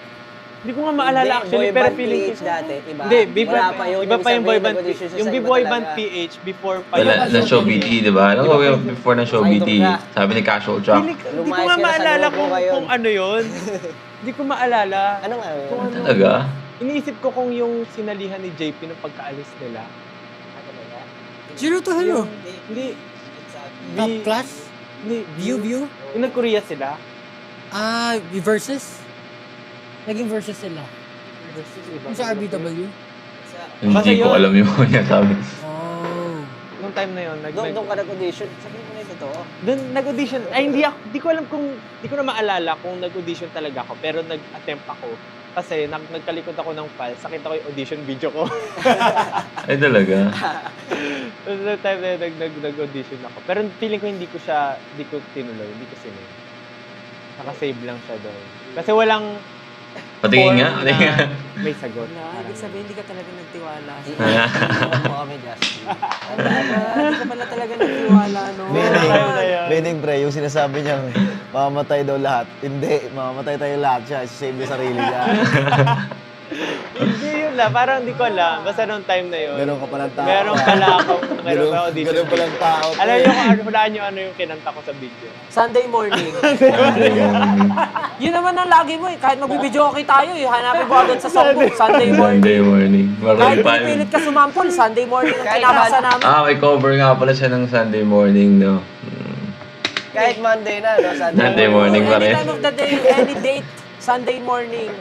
Hindi ko nga maalala Hindi, actually, boy pero band feeling PH dati, iba. Hindi, Wala pa yun. iba pa yung boy band. nag-audition siya Yung sa iba boy band talaga. PH before pa Wala, yun. na show BT, di ba? Alam ko yung before ng show BT, sabi ni Casual Truck. Hindi ko Lumayas nga ka na sa maalala grupo kung, ngayon. kung ano yun. Hindi ko maalala. Ano nga yun? Kung ano. Talaga? Iniisip ko kung yung sinalihan ni JP nung pagkaalis nila. Zero to hello. Hindi. Top class? Hindi. View? Yung nag-Korea sila. Versus? Naging versus sila. Yung sa RBW? Hindi yun. ko alam yung mga sabi. Oh. Nung time na yun, Doon ka nag-audition. Sabihin mo na yung totoo. Doon nag-audition. Ay, hindi ko alam kung, hindi ko na maalala kung nag-audition talaga ako. Pero nag-attempt ako. Kasi nagkalikod ako ng files. Nakita ko yung audition video ko. Ay, talaga? Noong time na yun, nag-audition ako. Pero feeling ko hindi ko tinuloy. Hindi ko sinuloy. Nakasave lang siya doon. Kasi walang Patingin nga. form Patingin nga. na may sagot. Wala, Parang ibig sabihin, hindi ka talaga nagtiwala. Iiwan mo kami, Justin. Hindi ka pala talaga nagtiwala, no? Meaning, Tayo na yan. meaning pre, yung sinasabi niyang mamamatay daw lahat. Hindi, mamamatay tayo lahat siya. Save yung sarili niya. Hindi yun lang. Parang hindi ko alam. Basta noong time na yun. Ganun ka palang tao. Meron pala akong audition. Ganun palang tao. Alam niyo kung hulaan niyo ano yung kinanta ko sa video. Sunday morning. Yun naman ang lagi mo eh. Kahit magbibideo okay tayo eh. Hanapin mo agad sa songbook. Sunday morning. Sunday morning. Kahit Maroon pa pinipilit yun. ka sumampol, Sunday morning ang Kahit kinabasa namin. May cover nga pala siya ng Sunday morning, no? Kahit Monday na, no? Sunday morning pa Any rin. time of the day, any date, Sunday morning.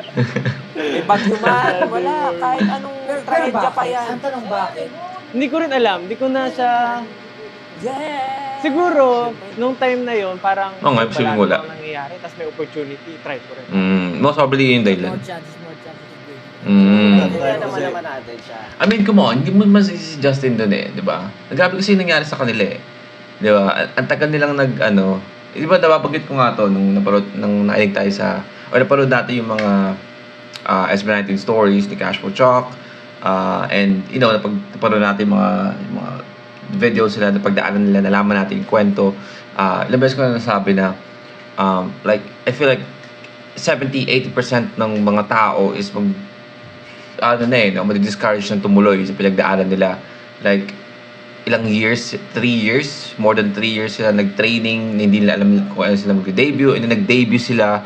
May bagyo man, wala. Kahit anong trahedya pa yan. Ang tanong bakit? Hindi ko rin alam. Hindi ko na siya... Yeah! Siguro, nung time na yon parang Oo nga, posibleng wala. namang nangyayari, tapos may opportunity, try ko rin. Most probably yun yung dahilan. More chances of breaking. Hindi naman natin siya. I mean, come on, hindi mo masisi si Justin dun eh, di ba? Nagabi kasi yung nangyari sa kanila eh. Di ba? Ang tagal nilang di ba nababanggit ko nga to nung nainig tayo sa, o napanood natin yung mga SB19 stories ni Cash for Chalk, and napanood natin yung mga videos sila, na pagdaanan nila, nalaman natin yung kwento. Ilang beses ko na nasabi na, like, I feel like 70-80% ng mga tao is madi-discourage ng tumuloy sa pinagdaanan nila. Like, ilang years, 3 years, more than 3 years sila nag-training, hindi nila alam kung ano sila mag-debut, and then nag-debut sila,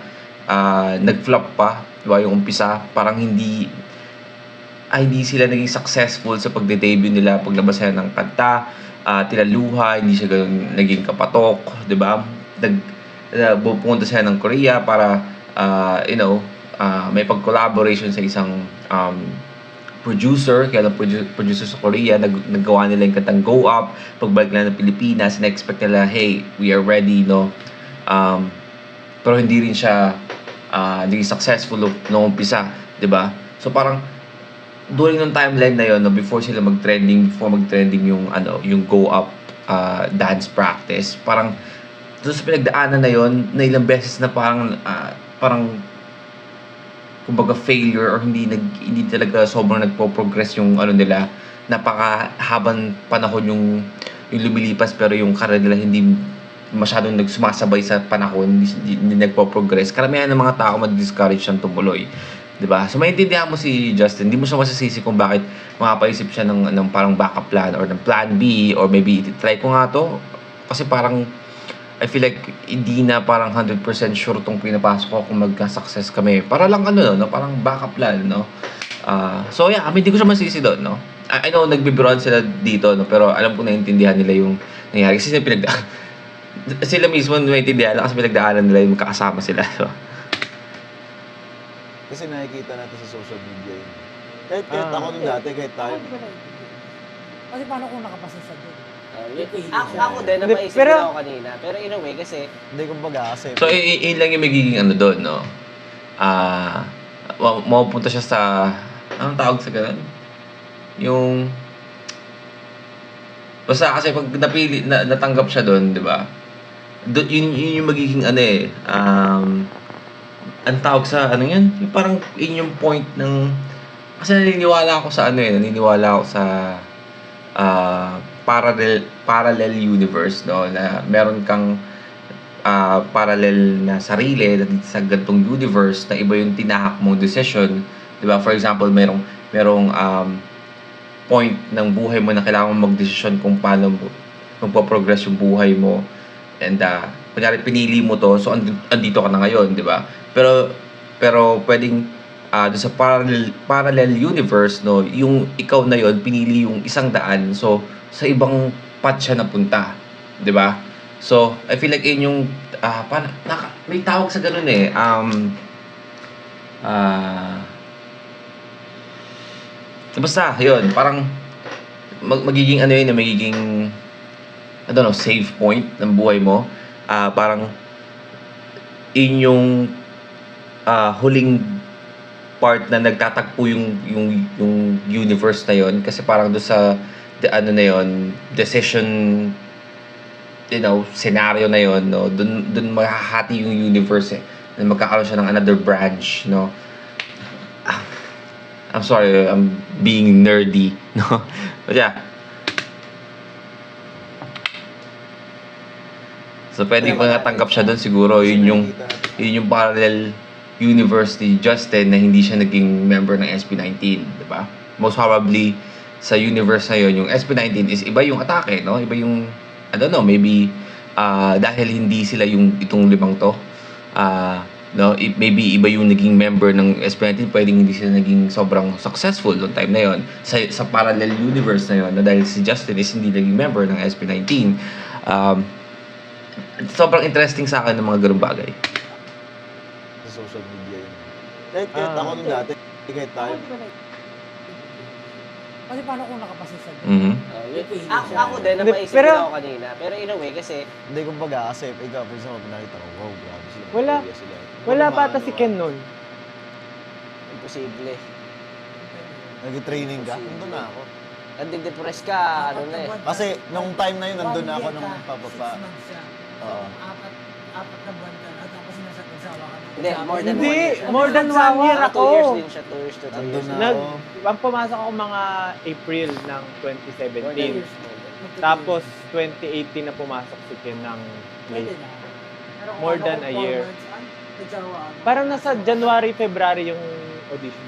nag-flop pa, diba, yung umpisa, parang hindi sila naging successful sa pagde-debut nila, paglabas sila ng kanta, tinaluha, hindi siya ganun naging kapatok, diba? Pupunta sila ng Korea para, may pag-collaboration sa isang producer, kaya producer sa Korea, naggawa nila yung kantang Go Up, pagbalik nila ng Pilipinas, na-expect nila, hey, we are ready, no? Pero hindi rin siya naging successful noong umpisa, di ba? So parang, during ng timeline na yon, no, before magtrending yung Go Up dance practice, parang doon sa pinagdaanan na yon, na ilang beses na parang kumbaga failure or hindi talaga sobrang nagpo-progress yung nila, napakahabang panahon yung lumilipas pero yung career nila hindi masyadong nagsumasabay sa panahon, hindi nagpo-progress. Karamihan ng mga tao ma-discourage siyang tumuloy. 'Di ba? So maintindihan mo si Justin, hindi mo siya masisisi kung bakit makapaisip siya ng parang backup plan or ng plan B or maybe try ko nga to kasi parang I feel like hindi na parang 100% sure tong pinapasok ko kung magka-success kami. Para lang no, parang backup plan, no? So yeah, hindi ko siya masisi doon, no? I know nagbibiroan sila dito, no? Pero alam ko naintindihan nila yung nangyari. Kasi sila mismo naintindihan kasi pinagdaanan nila yung magkakasama sila. So, Kasi nakikita natin sa social media yun. Kahit ako nung dati, kahit tayo. Kasi paano kung nakapasa siya doon? Ako din, Hindi, napaisip pero- din ako kanina. Pero in a way, kasi Hindi, kumbaga kasi. so yun lang yung magiging ano doon, no? Mapupunta siya sa, anong tawag sa ganun? Yung, basta kasi pag natanggap siya doon, di ba? Yun yung magiging ano ang tawag sa ano yun? Yung parang yun yung point ng, kasi naniniwala ako sa naniniwala ako sa parallel universe, no, na meron kang parallel na sarili na sa ganitong universe na iba yung tinahak mong decision, 'di ba? For example, merong point ng buhay mo na kailangan mong magdesisyon kung paano magpo-progress yung buhay mo, and kunyari pinili mo to, so andito ka na ngayon, 'di ba? Pero pwedeng doon sa parallel universe, no, yung ikaw na yon pinili yung isang daan, so sa ibang path siya napunta, 'di ba? So I feel like yun yung may tawag sa ganun basta yun, parang magiging magiging I don't know, save point ng buhay mo. Parang yun yung huling part na nagtatagpo yung universe na yon, kasi parang doon sa decision, scenario na yon, no, doon mahahati yung universe na magkakaroon siya ng another branch, no. I'm sorry, I'm being nerdy, no. But yeah. So pwede pa nga tanggap siya doon siguro, yun yung parallel universe ni Justin na hindi siya naging member ng SB19, di ba? Most probably sa universe na yun, yung SB19 is iba yung atake, no? Iba yung, I don't know, maybe dahil hindi sila itong limang to, no? Maybe iba yung naging member ng SB19, pwedeng hindi sila naging sobrang successful noong time na yun. Sa parallel universe na yun, na dahil si Justin is hindi naging member ng SB19. Sobrang interesting sa akin ng mga ganung bagay. Sa social media yun. Kahit ako nung dati, kahit tayo. Kasi paano kung nakapasa siya doon? Mhm. ako din, Hindi, napaisip pero- din ako kanina. Pero in a way, kasi Hindi, kumbaga kasi, ikaw, for example, nakita ko, wow, grabe sila. Wala. Kuya sila. Wala pa ata si Ken nun. imposible. Nag-training ka? Nandun na ako. Nagde-depress ka, ano na eh. Kasi, nung time na yun, nandun na ako ng Bago papapa. 6 months siya. Oo. Apat na buwan ka na, tapos nasa nagsawa ka na. Hindi, more than Hindi, 1 year siya. more than 1 year Ah, ako. 2 years din siya, 2 years to 3 Nandun years. na Nag, ako. ang pumasok ako mga April ng 2017. Tapos 2018 na pumasok si Ken ng May. Pwede na. Pero kung More ano, than kung a year. 4 months, nagsawa ka na. Parang nasa January, February yung audition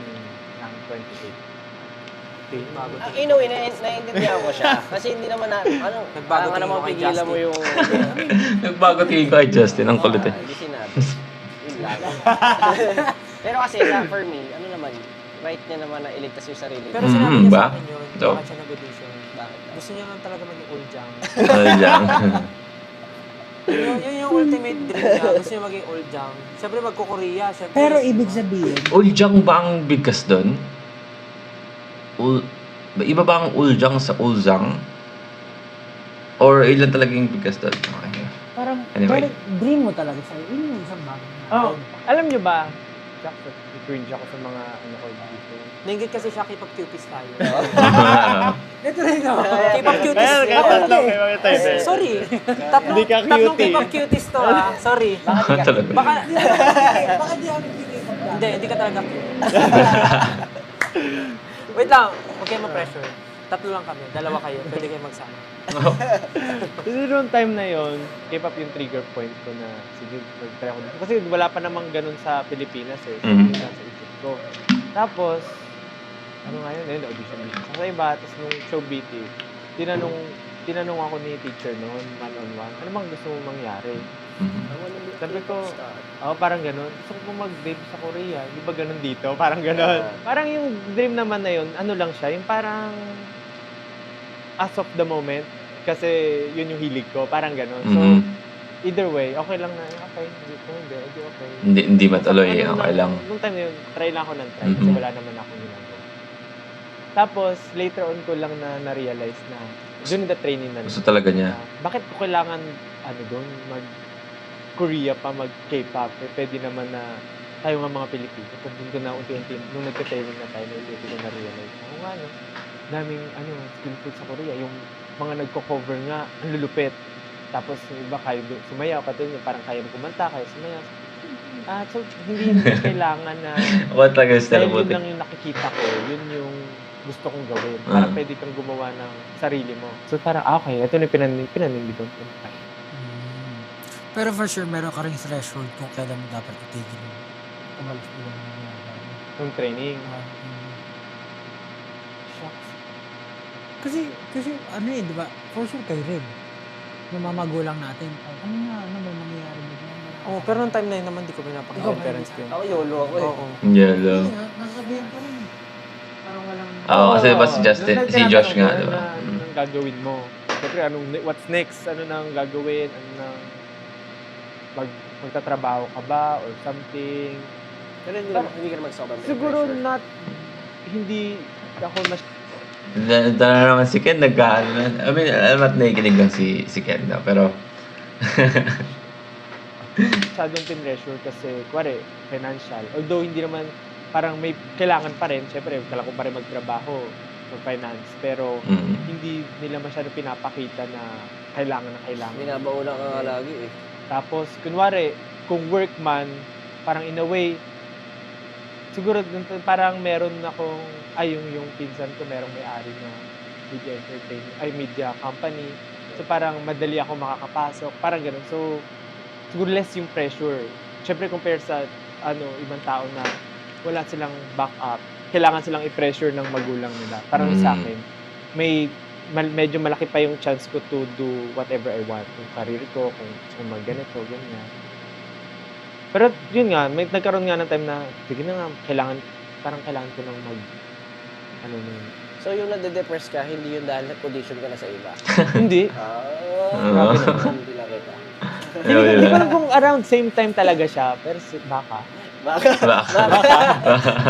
ng 2018. Bago In a way, naiintindihan ko siya. Kasi hindi naman Nagbago nga tingin naman ko kay pigilan mo Justin. yung... Nagbago tingin ko kay Justin, ang kulit eh. Hindi sinabi. Yun lang. Pero kasi for me, ano naman, right niya naman na iligtas yung sarili. Pero sinabi niya ba? sa akin yun, So? bakit siya nag-audition. Bakit? Gusto niya lang talaga maging oljang. Ano lang. Yun yung ultimate dream niya. Gusto niya maging oljang. Siyempre magko-Korea. Siyempre, Pero ibig sabihin, Uljang ba ang bigkas doon? Iba ba ang uljang sa ulzang? Or ilan talaga yung bigkas doon? Okay. parang Anyway. dream mo talaga sa'yo. Yun yung isang bagay na. Oh, alam nyo ba? Jackson, cringe ako sa mga ano ko dito. Nainggit kasi siya K-pop cuties tayo. Ito rin ako. K-pop cuties. Kaya Ako tatlo, hindi. kayo tayo. Sorry. Hindi ka Tatlong cutie. K-pop cuties to Sorry. Talaga. Baka, Bakit di kami pinipag hindi ka talaga cute. Wait lang, huwag kayo ma-pressure. Tatlo lang kami. Dalawa kayo. Pwede kayo magsama. Kasi noong time na yon, K-pop yung trigger point ko na sige, mag-try ako dito. Kasi wala pa namang ganun sa Pilipinas eh. So, Mhm. yun lang sa isip ko. Tapos, ano nga yun, audition dito. Sa iba, tapos nung show BT, tinanong ako ni teacher noon, one-on-one, ano bang gusto mo mangyari? Sabi ko, parang ganun. Gusto ko mag-debut sa Korea. Di ba ganun dito? Parang ganun. Parang yung dream naman na yun, ano lang siya, yung parang as of the moment. Kasi yun yung hilig ko. Parang ganun. So, Mhm. either way, okay lang na, okay, hindi, okay. Hindi matuloy, Ano okay lang. Nung time na yun, try lang ako ng try kasi Mhm. wala naman akong ginagawa. Tapos, later on ko lang na-realize na, doon the training na Gusto talaga niya. bakit ko kailangan, doon, Korea pa, mag-K-pop, pwede naman na tayo nga mga Pilipino. Kung doon ko na unti-unti, nung nagka-training na tayo, unti-unti ko na-realize. Oo nga, no? Daming, skillful sa Korea. Yung mga nagko-cover nga, ang lulupit. Tapos, yung iba kayo sumayaw, katulad yung parang kaya kumanta, kaya sumayaw. So, hindi kailangan na, What talaga yung dahil yun therapeutic? lang yung nakikita ko, yun yung gusto kong gawin. Parang pwede kang gumawa ng sarili mo. So, parang, okay, ito na yung pinanindigan ko. Pero for sure, meron ka rin threshold kung kailan mo dapat itigil mo. Umalis mo lang yung ginagawa mo. Yung training. Shucks. Kasi ano di ba? For sure kayo rin. Yung mga magulang natin, ano ba mangyayari mo dyan? Oo, pero nung time na yun naman, di ko pinapakita Ikaw yung ba, parents ko. hindi Ako YOLO ako eh. Oo. Yelo. Hindi nga, nasasabihan pa rin. Parang walang... Oo, kasi diba si Justin, Nung si Josh nga, tinatanong diba? na, Anong gagawin mo? Siyempre, what's next? Ano nang gagawin? Ano nang magtatrabaho ka ba? Or something? Pero hindi ka naman sobrang Siguro pressure. hindi ako Ito na naman si Ken, nagkaano na. I mean, alam at nakikinig lang si Ken, no? Pero, masyadong pinressure kasi, kuwari, financial. Although, hindi naman, parang may kailangan pa rin. Siyempre, kailangan ko pa rin magtrabaho for finance. Pero, hindi nila masyadong pinapakita na kailangan na kailangan. Binabauna ka nga lagi eh. Tapos, kunwari, kung work man, parang in a way, siguro parang meron akong, yung pinsan ko, merong may-ari na media company. So, parang madali ako makakapasok. Parang ganun. So, siguro less yung pressure. Siyempre, compare sa, ibang tao na wala silang backup. Kailangan silang i-pressure ng magulang nila. Parang sa akin, medyo malaki pa yung chance ko to do whatever I want. Yung career ko, kung mag-ganito, ganyan. Pero yun nga, nagkaroon nga ng time na, sige na nga, kailangan ko nang So yung nade-depress ka, hindi yun dahil nag-audition ka na sa iba? Hindi. Grabe naman. Hindi lang kita. Hindi ko alam kung around same time talaga siya, pero baka. Baka?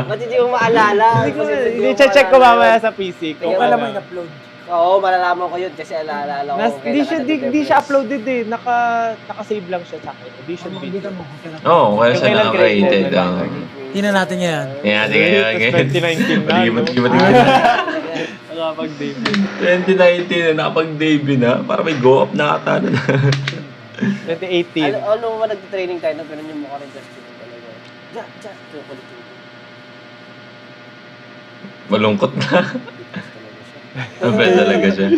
Ba't hindi mo maalala? Hindi check ko mamaya sa PC. Kung Tingnan mo ano. naman upload. Oo, malalaman ko yun kasi alala ko. Hindi siya uploaded eh. Naka-save lang siya sa akin. Audition video. Oo, kaya siya Kailan naka-rated. created? Tingnan natin yan. Yan, sige. Tapos 2019 na. Gibat-gibat. Nakapag-debut. 2019 na nakapag-debut na. Para may go-up na ata na. 2018. Ano mo nag-training tayo na ganun yung mukha ng Justin talaga. Ja, yung kulit. Malungkot na. Mabait talaga siya.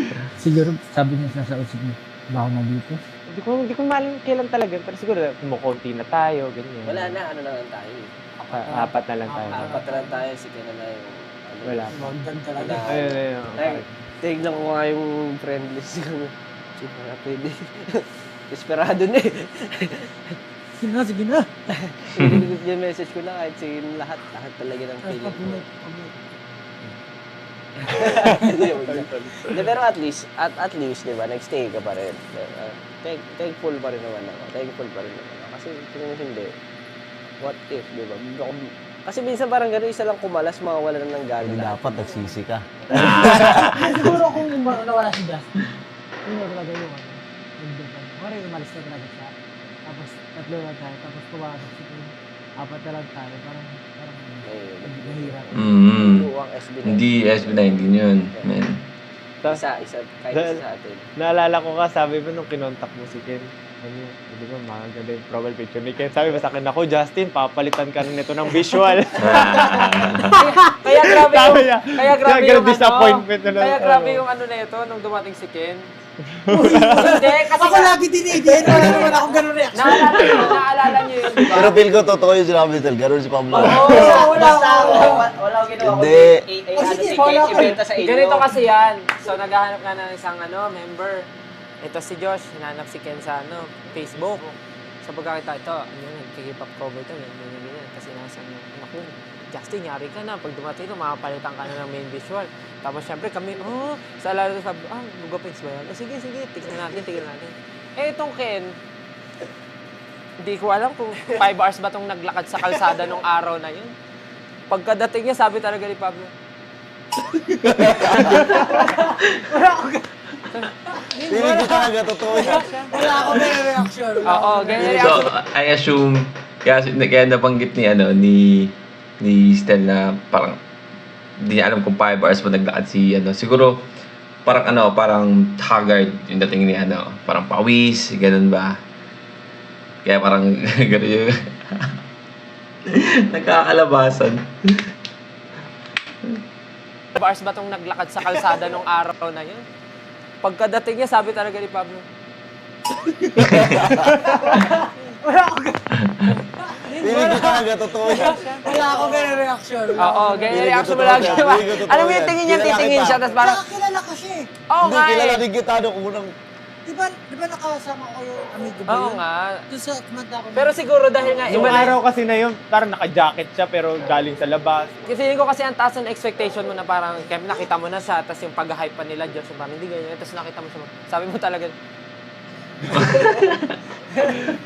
Siguro, sabi niya sa usip niya, baka na dito. Hindi ko maalam kailan talaga. Pero siguro, kumukunti na tayo, ganyan. Wala na, ano na lang tayo eh. Apat na lang tayo. Apat na lang tayo, sige na na yung... Wala. Magdan talaga. Ayun. Ay, tignan ko nga yung friend list ko. Sige na, pwede. Desperado na eh. Sige na. Yung message ko na kahit sige lahat talaga ng feeling ko. Hindi, pero at least, di ba, nag-stay ka pa rin. Thankful pa rin naman ako. Kasi kung hindi, what if, di ba? Kasi minsan parang gano'n, isa lang kumalas, mawawala na ng gana. Dapat nagsisi ka. Siguro kung nawala si Justin, yun na talaga yung Mara yung umalis na talaga siya. Tapos tatlo lang tayo, tapos pumasok si Kim. Apat na lang tayo, parang nahihirap. Buwang SB19. Hindi SB19 yun, man. Isa, kahit isa sa atin. Naalala ko ka, sabi mo nung kinontak mo si Ken, Ano, di ba, maganda yung profile picture ni Ken. Sabi ba sa akin, ako, Justin, papalitan ka rin nito ng visual. Kaya grabe Sabi yung, niya, kaya grabe kaya yung disappointment na kaya lang. grabe yung ano na ito nung dumating si Ken. Hindi, kasi Ako lagi dinigin. Wala naman akong ganun reaction. naalala niyo yun, di ba? Pero feel ko totoo yung sinabi nila. Ganun si Pablo. Oo, Wala akong ginawa Hindi. sige, follow ko. ibenta sa inyo. ganito kasi yan. So, naghahanap nga ng isang member. Ito si Josh, hinanap si Ken sa Facebook. Sa pagkakita, ito, nagkikip-up cover ito, ganyan. Kasi nasa, naku, Justin, yari ka na. Pag dumating ito, makapalitan ka na ng main visual. Tapos, syempre, kami, sa lalo sabi, gugapins ba yan? Sige, tignan natin. Eh, itong Ken, hindi ko alam kung 5 hours ba itong naglakad sa kalsada nung araw na yun. Pagkadating niya, sabi talaga ni Pablo, Feeling ko talaga totoo yan. Wala akong ganun reaction. oo, ganyan So, reaction. I assume, kaya nabanggit ni Stel na parang hindi niya alam kung 5 hours pa naglakad si siguro parang haggard yung dating ni parang pawis, ganun ba? Kaya parang ganun yung nagkakalabasan. 5 hours ba itong naglakad sa kalsada nung araw na yun? Pagkadating niya, sabi talaga ni Pablo, Feeling ko talaga totoo yan. Wala akong ganun reaction. oo, ganyan Feeling ko reaction mo totoo lagi. yan. Diba? Feeling ko totoo Alam mo yung yan. tingin niya, Kilala titingin kita. siya, tapos parang, Kilala ko siya eh. oo Hindi, nga kilala eh. din kita nung unang... Di ba nakasama ko yung amigo ba Oo yun? nga. Doon sa kumanta ko. Pero siguro dahil nga, Yung iba na araw kasi na yun, parang naka-jacket siya pero galing sa labas. kasi ko kasi ang taas ng expectation mo na parang, kaya nakita mo na siya, tapos yung pag-hype pa nila, Diyos, parang hindi ganyan, tapos nakita mo siya, sabi mo talaga,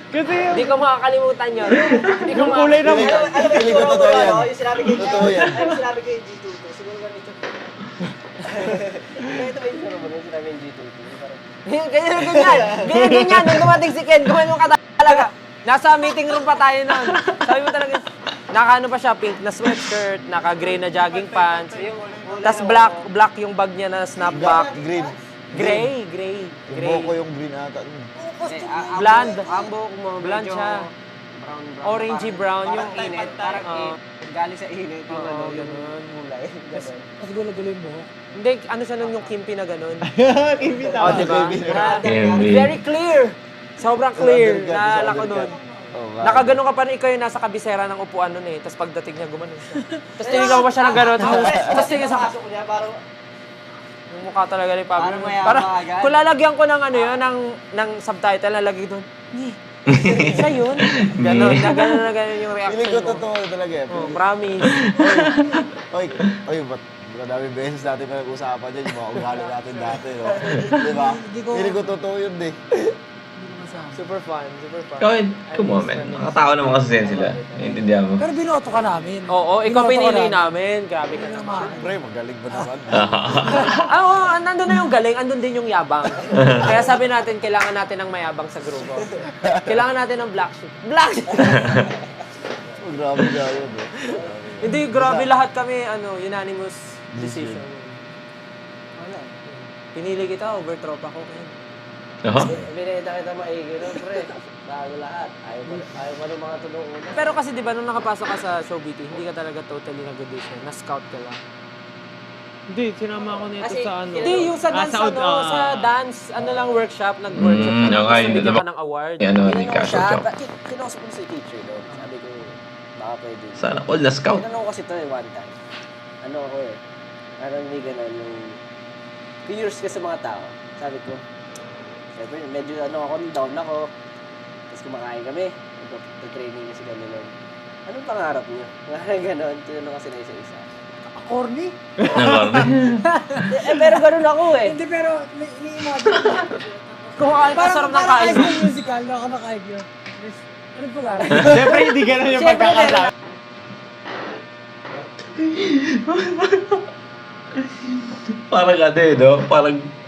Kasi yung, hindi ko makakalimutan yun. Hindi ko yung kulay ng... Feeling ko totoo yan. Yung sinabi ko Totoo yan. Yung sinabi ko yung G22. Siguro ganito. Ito ba yung sinabi mo? Yung sinabi yung G22. Ganyan, nung dumating si Ken, gumanon ka talaga. Nasa meeting room pa tayo nun. Sabi mo talaga, naka pa siya, pink na sweatshirt, naka-gray na jogging pants, tas black yung bag niya na snapback. Green. Gray. Yung buhok ko yung green ata. Blonde. Ambo, mo Blonde siya. Orangey brown yung init. Parang galing sa init. Yung Oo, yung ganun. kulay. Ganun. Mas gulo-gulo yung buhok. Hindi, ano siya nun yung kimpi na ganun. Kimbita. Oh, di ba? Kimpi. Very clear. Sobrang clear. Naalala ko nun. Oh, Nakaganon ka pa rin, ikaw yung nasa kabisera ng upuan nun eh. Tapos pagdating niya, gumanon siya. Tapos tinignan mo pa siya ng gano'n. Tapos tingin sa Pasok niya, parang yung mukha talaga ni Pablo. Parang mayabang Parang, agad. kung lalagyan ko ng ano yun, ng subtitle, lalagay doon, siya yun. Ganon, na ganon yung Feeling reaction ko mo. totoo talaga eh. Oh, promise. Oy, ba't madaming beses natin pinag-usapan dyan yung mga ugali natin dati, no? Di ba? Feeling ko totoo yun, di. Hindi ko masama. Super fun. Kahit, come on, man. Makatawa naman kasi din sila. Naiintindihan mo. Pero binoto ka namin. Oo, ikaw Binoto ka pinili namin. namin. Grabe ka naman. Siyempre, magaling ba naman? Oo, nandun na yung galing, andun din yung yabang. Kaya sabi natin, kailangan natin ng mayabang sa grupo. Kailangan natin ng black sheep. Black sheep! Oh, grabe na yun, eh. Hindi, grabe lahat kami, unanimous decision. Wala. Pinili kita over tropa ko. binenta kita maigi nun, pre. Bago lahat. Ayaw pa ng mga tulong una. Pero kasi di ba nung nakapasok ka sa show BT, hindi ka talaga totally nag-audition. Na-scout ka lang. Hindi, sinama ako nito Kasi, sa ano. Hindi, yung sa dance, sa dance, workshop, nag-workshop Mm, ka. okay, Tapos hindi nabigyan naman- ka ng award. Ni Tinanong ko Caso siya, Chop. kinausap ko si teacher doon. Sabi ko, baka pwede. Sana all na scout. Tinanong ko kasi ito one time. Ano ako eh. Parang hindi ganun yung... Curious ka sa mga tao. Sabi ko, siyempre, medyo ako, down ako. Tapos kumakain kami. Nag-training kasi kami nun. Anong pangarap niyo? Parang ganun. Tinanong kasi na isa-isa. Corny? Pero ganun ako eh. Hindi, pero ni-imagine ko. Kumakain ka, sarap ng kain. Parang High School Musical, nakakakain yun. Ano pa lang? Siyempre, hindi ganun yung pagkakasama. Parang no?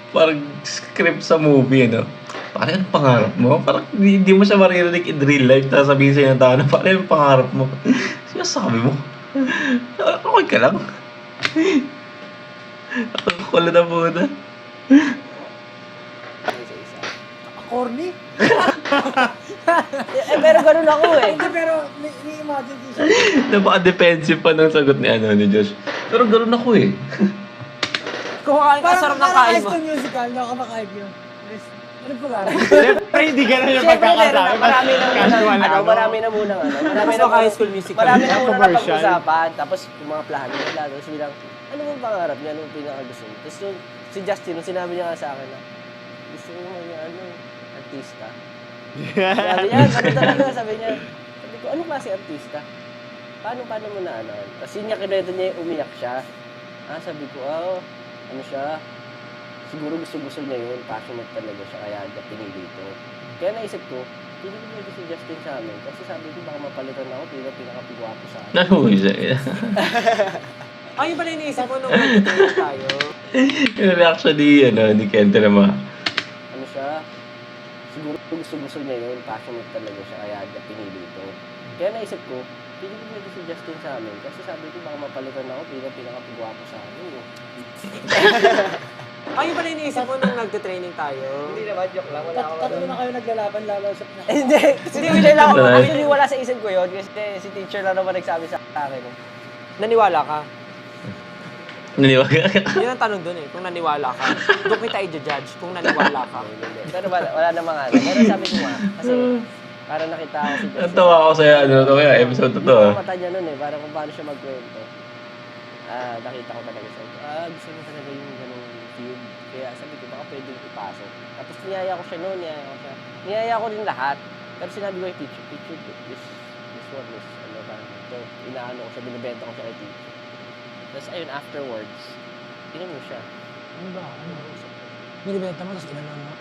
Parang script sa movie, no? Parang yung pangarap mo? Parang hindi mo siya maririnig in real life. Tapos sabihin sa'yo ng tao na parang yung pangarap mo. Sinasabi mo? Okay ka lang? Ang kulo na muna. Isa-isa. Corny? Pero ganun ako eh. Hindi, pero ni-imagine ko siya. Napaka-defensive pa ng sagot ni Josh. Pero ganoon ako eh. Kumakain ka, sarap ng kain High mo. School Musical, hindi ako kumakain yun. Ano pala? Siyempre, hindi ganun yung Siyempre, pagkakasabi. marami na Casual na marami na munang Tapos na High School Musical. Marami na munang Commercial. napag-usapan. Tapos yung mga plano nila. Tapos bilang, ano bang pangarap niya? Anong pinakagusto niya? Tapos yung, si Justin, nung sinabi niya nga sa akin na, gusto ko maging artista. Sabi niya, ano talaga? Sabi ko, anong klase artista? Paano mo na ano? Tapos yun niya, kinento niya, umiyak siya. Sabi ko, ano siya? Siguro gusto niya yun, passionate talaga siya, kaya niya pinili ito. Kaya naisip ko, hindi ko pwede si Justin sa amin. Kasi sabi ko, baka mapalitan ako, hindi pinakapigwapo sa akin. Ano siya? Ay, yung pala iniisip mo nung nag-training tayo. Yung reaction ni Kente naman. Ano siya? Siguro gusto niya yun, passionate talaga siya, kaya niya pinili ito. Kaya naisip ko, hindi ko pwede si Justin sa amin. Kasi sabi ko, baka mapalitan ako, hindi pinakapigwapo sa akin. Ay, yung pala iniisip mo nung nag-training tayo. Hindi naman, joke lang. Wala ako. Tatlo na kayo naglalaban-laban sa pinaka. Hindi, si teacher lang ako. Actually, wala sa isip ko yun. Kasi si teacher lang naman nagsabi sa akin. Naniwala ka? Naniwala ka? Yun ang tanong dun eh, kung naniwala ka. Doon kita i-judge kung naniwala ka. Pero wala namang ano. Pero sabi ko nga, kasi parang nakita ako si Justin. Natawa ako sa episode to. Yung mga mata niya nun eh, parang kung paano siya magkwento. Nakita ko talaga sa gusto niya talaga yung ganung field. Kaya sabi ko, baka pwedeng ipasok. Tapos niyaya ko siya noon, niyaya ko rin lahat. Pero sinabi ko kay teacher, this one is, ano ba, ito, inaano ko siya, binibenta ko siya kay teacher. Tapos ayun, afterwards, mo siya. Ano ba? Ano? Binibenta mo, tapos inano mo.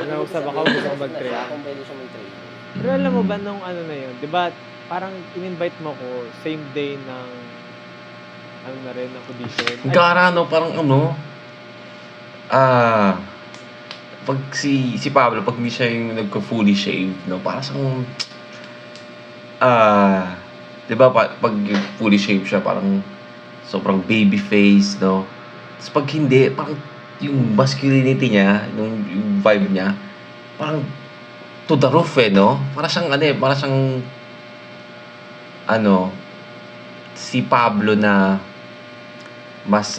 Nausap ako, gusto ko mag-train. Kung pwede siya mag-train. Pero alam mo ba nung ano na yun, di ba parang in-invite mo ko same day ng ano na rin, ng audition. Gara, no, parang pag si Pablo, pag hindi siya yung nagka-fully shave, no, parang siyang, di ba, pag fully shave siya, parang sobrang baby face, no? Tapos pag hindi, parang yung masculinity niya, yung vibe niya, parang to the roof, no? Parang siyang, si Pablo na mas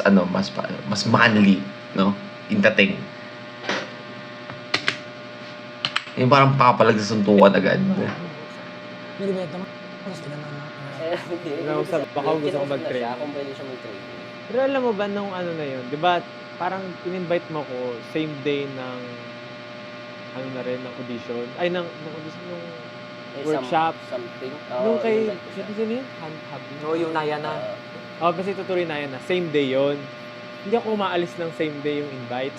manly, no? In dating. Yung parang papalag sa suntukan agad. Binibenta mo, tapos inano mo. Hindi. Nausap ako, gusto ko Kinausap na mag-train. siya Kung pwede siya mag-train. Pero alam mo ba nung ano na yun, di ba parang in-invite mo ko same day ng ano na rin, ng audition. Ay, ng audition, nung workshop. Something. Nung kay, invite ko siya. sino yun? Habi. No, yung naya na. Kasi tutuloy na yun na same day yun. Hindi ako umaalis ng same day yung invite.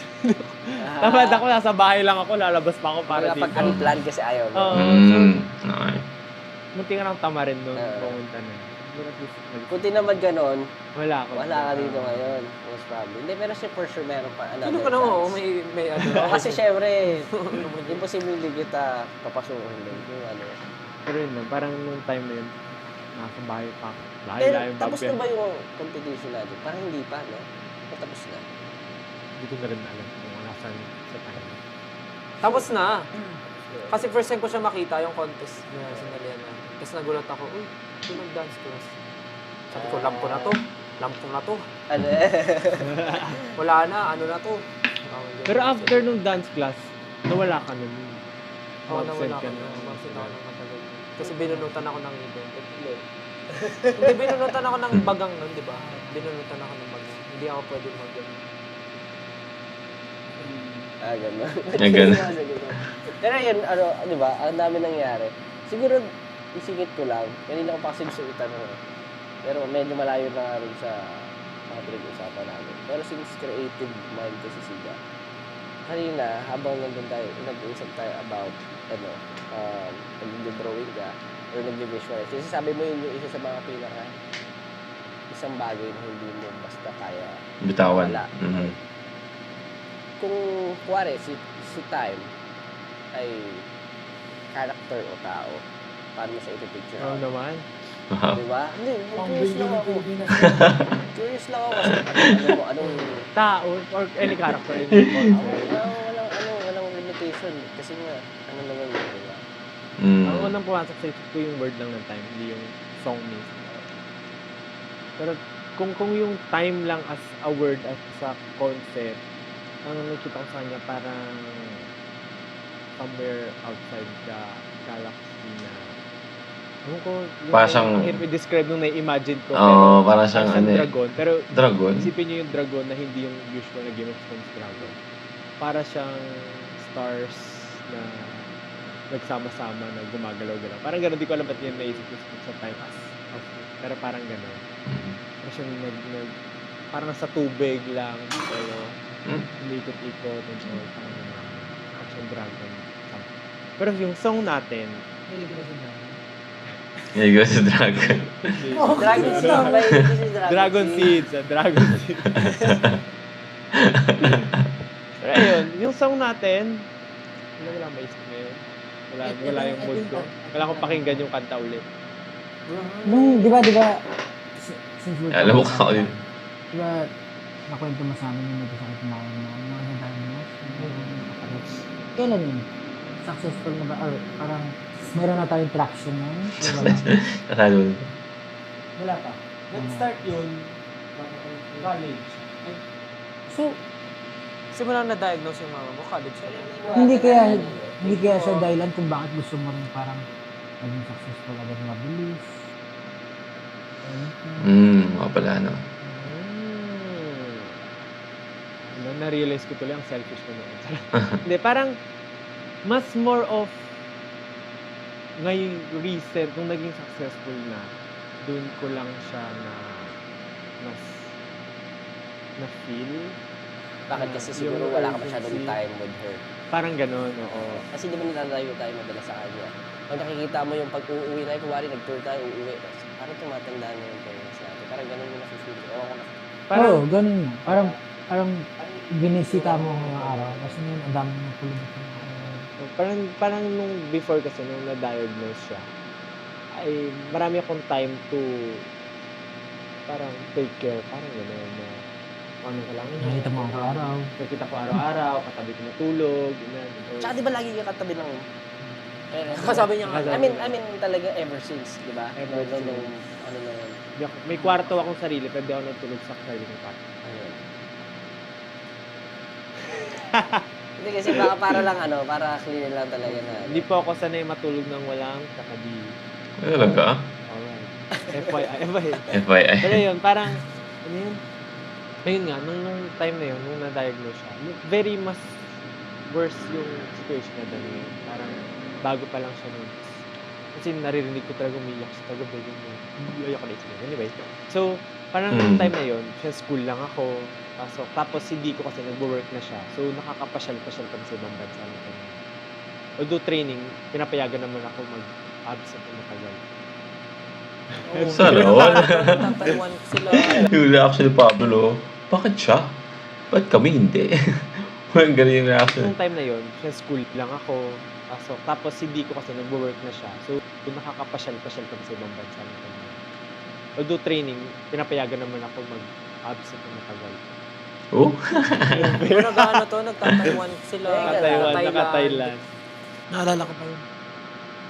Tapos ako, nasa bahay lang ako, lalabas pa ako para dito. Pag unplanned kasi ayaw. Oo. Okay. Munti ka ng tama rin nung Ah. pumunta na. Pero at least, Kung tinamad ganon, wala ako. wala ka dito ngayon. Most probably. Hindi, pero siya for sure meron pa. Ano ka na mo? May ano. Oo, kasi syempre, imposible hindi kita papasukin doon. Yung ano. Pero yun lang, parang nung time na yun, nasa bahay pa ako. Bahay Pero lang yung tapos bagay. na ba yung competition natin? Parang hindi pa, no? Tapos na. Hindi ko na rin alam kung nasan sa time. Tapos na. Kasi first time ko siya makita yung contest na sinalihan natin. Tapos nagulat ako, uy, ito nag-dance class. Sabi ko, lampo na to. Lampo na to. Ano Wala na, ano na to. Pero after nung dance class, nawala ka nun. Oo, Absent nawala ko ka na. na. Absent ako ng matagal. Kasi binunutan ako ng event. Hindi, binunutan ako ng bagang nun, di ba? Binunutan ako ng bagang. Hindi ako pwede mag-ganun. gano'n. Ganun. Pero yun, ano, di ba, ang dami nangyari. Siguro, isingit ko lang, kanina ko pa kasi gusto itanong. Pero medyo malayo na nga rin sa mga pinag-usapan namin. Pero since creative mind kasi siya, kanina, habang nandun tayo, nag-uusap tayo about, ano, pag nag-drawing ka, or nag-visualize. Kasi sabi mo yun yung isa sa mga isang bagay na hindi mo basta kaya Bitawan. wala. Mhm. Kung kuwari, si Time ay character o tao, paano mo siya ipipicture Oo out? naman. Di ba? Hindi, Pang curious lang ng ako. Pilipinas. Curious lang ako kasi anong Tao or any character in the concept. walang limitation definition. Kasi nga, ano naman yun, di ba? Ang unang pumasok sa isip ko yung word lang ng time, hindi yung song mismo. Pero kung yung time lang as a word, as a concept, ang nakikita ko sa kanya parang somewhere outside the galaxy na ano ko, Parang siyang- ang hirap i-describe nung nai-imagine ko. Oo, parang siyang ano eh. dragon. Pero Dragon? isipin niyo yung dragon na hindi yung usual na Game of Thrones dragon. Para siyang stars na nagsama-sama na gumagalaw-galaw. Parang gano'n, di ko alam ba't yan naisip ko sa time as pero parang gano'n. Parang siyang parang nasa tubig lang, pero umiikot-ikot and all, parang gano'n. Parang siyang dragon. Pero yung song natin, Here goes the dragon. Dragon Seed ba? Hindi si Dragon Seeds, Dragon Seeds. Pero ayun, yung song natin, wala maisip ngayon. Wala yung mood ko. Wala akong pakinggan yung kanta ulit. Nung, di ba, since we're Alam mo talking ka about ulit. that, di ba, nakwento mo sa amin yung nagkasakit na ako na na-diagnose? Kailan yun? Successful na ba? Or parang meron na tayong traction nun? Di ba? Nakalo. Wala pa. Nag-start yun, college. So, Simula na-diagnose yung mama mo, college ka na. hindi kaya siya dahilan kung bakit gusto mo rin parang maging successful agad mabilis. Mga pala, no? Na-realize ko tuloy ang selfish ko noon. Hindi, parang mas more of ngayong recent, nung naging successful na, dun ko lang siya mas na-feel. Bakit kasi Yung siguro wala ka masyadong urgency. time with her. Parang ganon, oo. Kasi di ba nilalayo tayo madalas sa kanya? Pag nakikita mo yung pag-uuwi tayo, kunwari nag-tour tayo, uuwi. Tapos parang tumatanda na yung parents sa atin. Parang ganun yung nafe-feel ko. Ewan ko na. Parang, Oo, ganun nga. Parang binisita mo ngayong araw. Kasi ngayon, ang dami ng tulog. parang nung before kasi, nung na-diagnose siya, ay marami akong time to parang take care, parang gano'n na ano ka lang. Nakita mo ako araw. Nakita ko araw-araw, katabi ko matulog, ganyan. Tsaka di ba lagi ka katabi ng Kasabi niya nga. I mean talaga ever since, di ba? Ever Nung since. ano na yun. May kwarto akong sarili, pero di ako natulog sa sarili kong kwarto. Ayun. Hindi kasi baka para lang para clear lang talaga na. Hindi po ako sanay matulog ng walang katabi. Talaga? Alright. FYI. FYI. Pero yun, parang, ano yun? Ayun nga, nung time na yun, nung na-diagnose siya, very mas worse yung situation na dahil ngayon. Parang bago pa lang siya nun. Kasi naririnig ko talaga umiyak siya talaga bago mo. Ayoko na isipin. Anyway, so parang nung time na yun, siya school lang ako. Tapos hindi ko kasi nagwo-work na siya. So nakakapasyal-pasyal kami sa ibang bansa. Although training, pinapayagan naman ako mag-absent na matagal. Sana all. Taiwan sila. Yung reaction ni Pablo, bakit siya? Ba't kami hindi? Walang ganun yung reaction. Nung time na yun, siya school lang ako. Tapos hindi ko kasi nagwo-work na siya. So nakakapasyal-pasyal kami sa ibang bansa. Although training, pinapayagan naman ako mag-absent na matagal. Oh? Nag-ano to, nagta-Taiwan sila. Naka-Thailand. Naalala ko pa yun.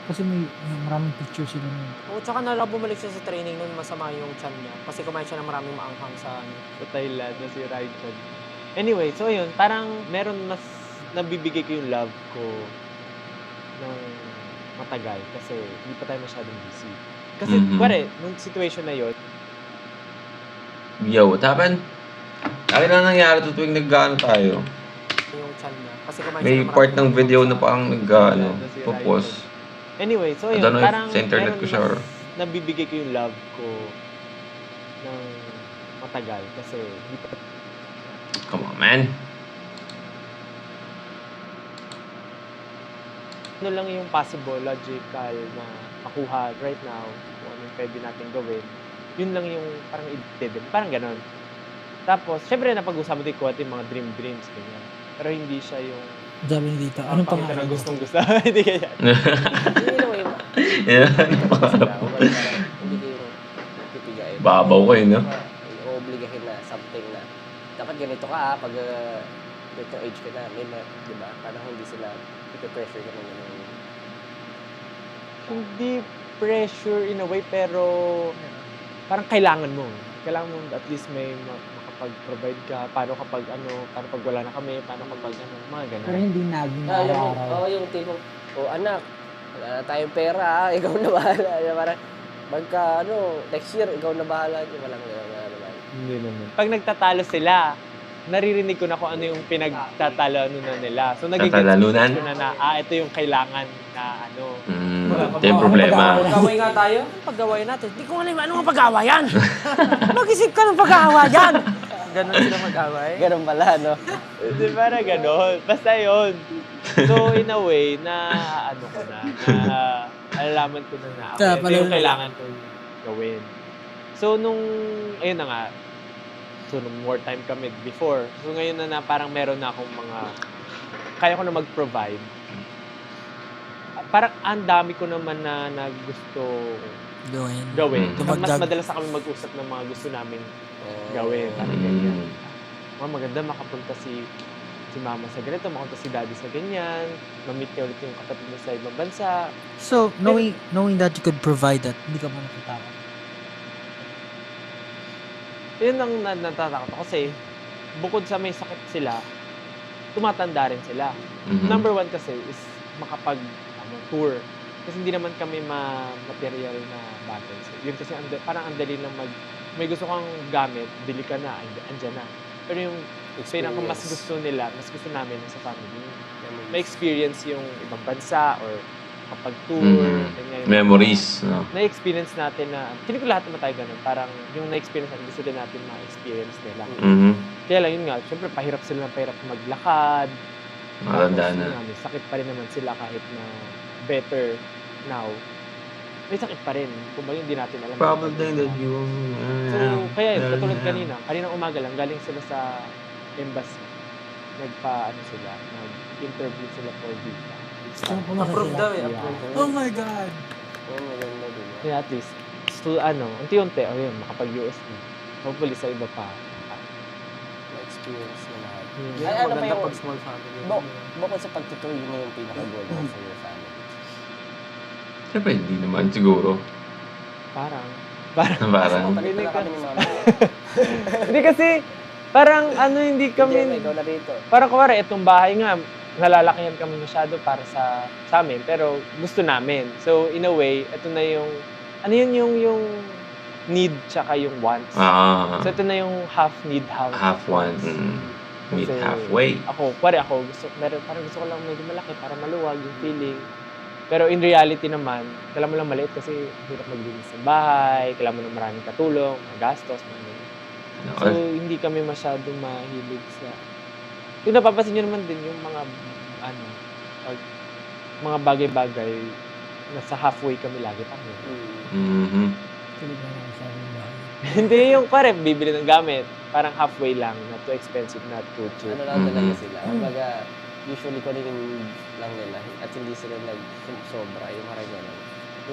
Kasi may maraming pictures sila nun. Oo, tsaka bumalik siya sa training nun, masama yung chan niya. Kasi kumain siya ng maraming maanghang sa Sa Thailand, na si Raichan. Anyway, so yun, parang meron mas nabibigay ko yung love ko ng matagal kasi hindi pa tayo masyadong busy. Kasi, kuwari, nung situation na yun, Yo, what happened? Akin lang nangyari to tuwing nag-ano tayo. yung chan niya. Kasi kumain May siya ng part ng maraming video na maanghang parang nag-ano, Na si pupos. anyway, so I yun, don't know if parang sa internet meron ko siya or... mas nabibigay ko yung love ko ng matagal kasi hindi pa Come on, man. ano lang yung possible, logical na makuha right now, kung ano yung pwede natin gawin, yun lang yung parang i-develop. Parang ganon. Tapos, syempre napag-usapan din ko at yung mga dreams, ganyan. Pero hindi siya yung Sabi ni Dito, anong pakita pangalan na mo? gustong gusto. Hindi kaya. Hindi in a way, Yeah. hindi kayo pipigay. Babaw ko no? Obligahin na something na dapat ganito ka pag ganitong age ka na, di ba? Parang hindi sila ipe-pressure ka naman ng Hindi pressure in a way, pero parang kailangan mo. Kailangan mo at least may makapag-provide ka. Paano kapag pag wala na kami, paano kapag mga ganun. Pero hindi naging yung, araw-araw. yung tipong, anak, wala na tayong pera, ikaw na bahala. Parang, next year, ikaw na bahala. Walang naman. Hindi naman. Pag nagtatalo sila, naririnig ko na kung ano yung pinagtatalanunan nila. So, Tatalanunan? ko na ito yung kailangan na Ito yung problema. Pag-away nga tayo, pag-away natin. Hindi ko alam ano nga pag-awayan. Mag-isip ka ng pag-aawayan. Ganon sila mag-away. Ganun pala, no? Di ba na gano'n? Basta yun. So, in a way, alalaman ko na ito yung kailangan kong gawin. So, ayun na nga, so, nung more time kami before. So, ngayon na parang meron na akong kaya ko na mag-provide. Parang ang dami ko naman na gusto gawin. Mas madalas na kami mag-usap ng mga gusto namin gawin. Parang ganyan. Maganda makapunta si mama sa ganito, makapunta si daddy sa ganyan, mamit niya ulit yung kapatid mo sa ibang bansa. So, knowing that you could provide that, hindi ka mo natatakot? Yun ang natatakot ako kasi bukod sa may sakit sila, tumatanda rin sila. Number one kasi is makapag-tour. Kasi hindi naman kami material na bagay. So, yun kasi parang ang dali lang may gusto kang gamit, bili ka na, andyan na. Pero yung mas gusto nila, mas gusto namin sa family. May experience yung ibang bansa or kapag tour. Memories. No? Na-experience natin na, hindi ko lahat naman tayo ganun. Parang yung na-experience natin, gusto din natin ma-experience nila. Kaya lang yun nga, syempre pahirap sila maglakad. Matanda na. May sakit pa rin naman sila kahit na better now. May sakit pa rin. Kung ba hindi natin alam. Probably that you... So, kaya yun, katulad kaninang umaga lang, galing sila sa embassy. Nag-interview sila for visa. Approve daw eh. Oh my God! maganda din. Kaya at least, unti-unti, yun, makapag-US na. Hopefully sa iba pa. Ma-experience na lahat. Ay, ano pa maganda yung- pag small family. Bukod sa pagtutoy, yun na yung pinaka-goal mo sa your family. Siyempre, hindi naman siguro. Parang. Parang. Palit na kami ni mama. Hindi kasi, parang hindi kami, Hindi, ikaw na rito. parang kuwari, itong bahay nga, nalalakihan kami masyado para sa amin, pero gusto namin. So, in a way, ito na yung, yung need tsaka yung wants. So, ito na yung half need, Half one. Meet Kasi halfway. Parang gusto ko lang medyo malaki para maluwag yung feeling. Pero in reality naman, kailangan mo lang maliit kasi hirap maglinis ng bahay, kailangan mo ng maraming katulong, magastos, mga ganyan. So, hindi kami masyadong mahilig sa... Yung napapansin nyo naman din yung mga, mga bagay-bagay, nasa halfway kami lagi pa. Tulog na lang sa aking bahay. Hindi yung bibili ng gamit, parang halfway lang, not too expensive, not too cheap. Ano lang talaga sila. Kumbaga, usually ko rin lang nila at hindi sila nag-sobra, yung parang gano'n.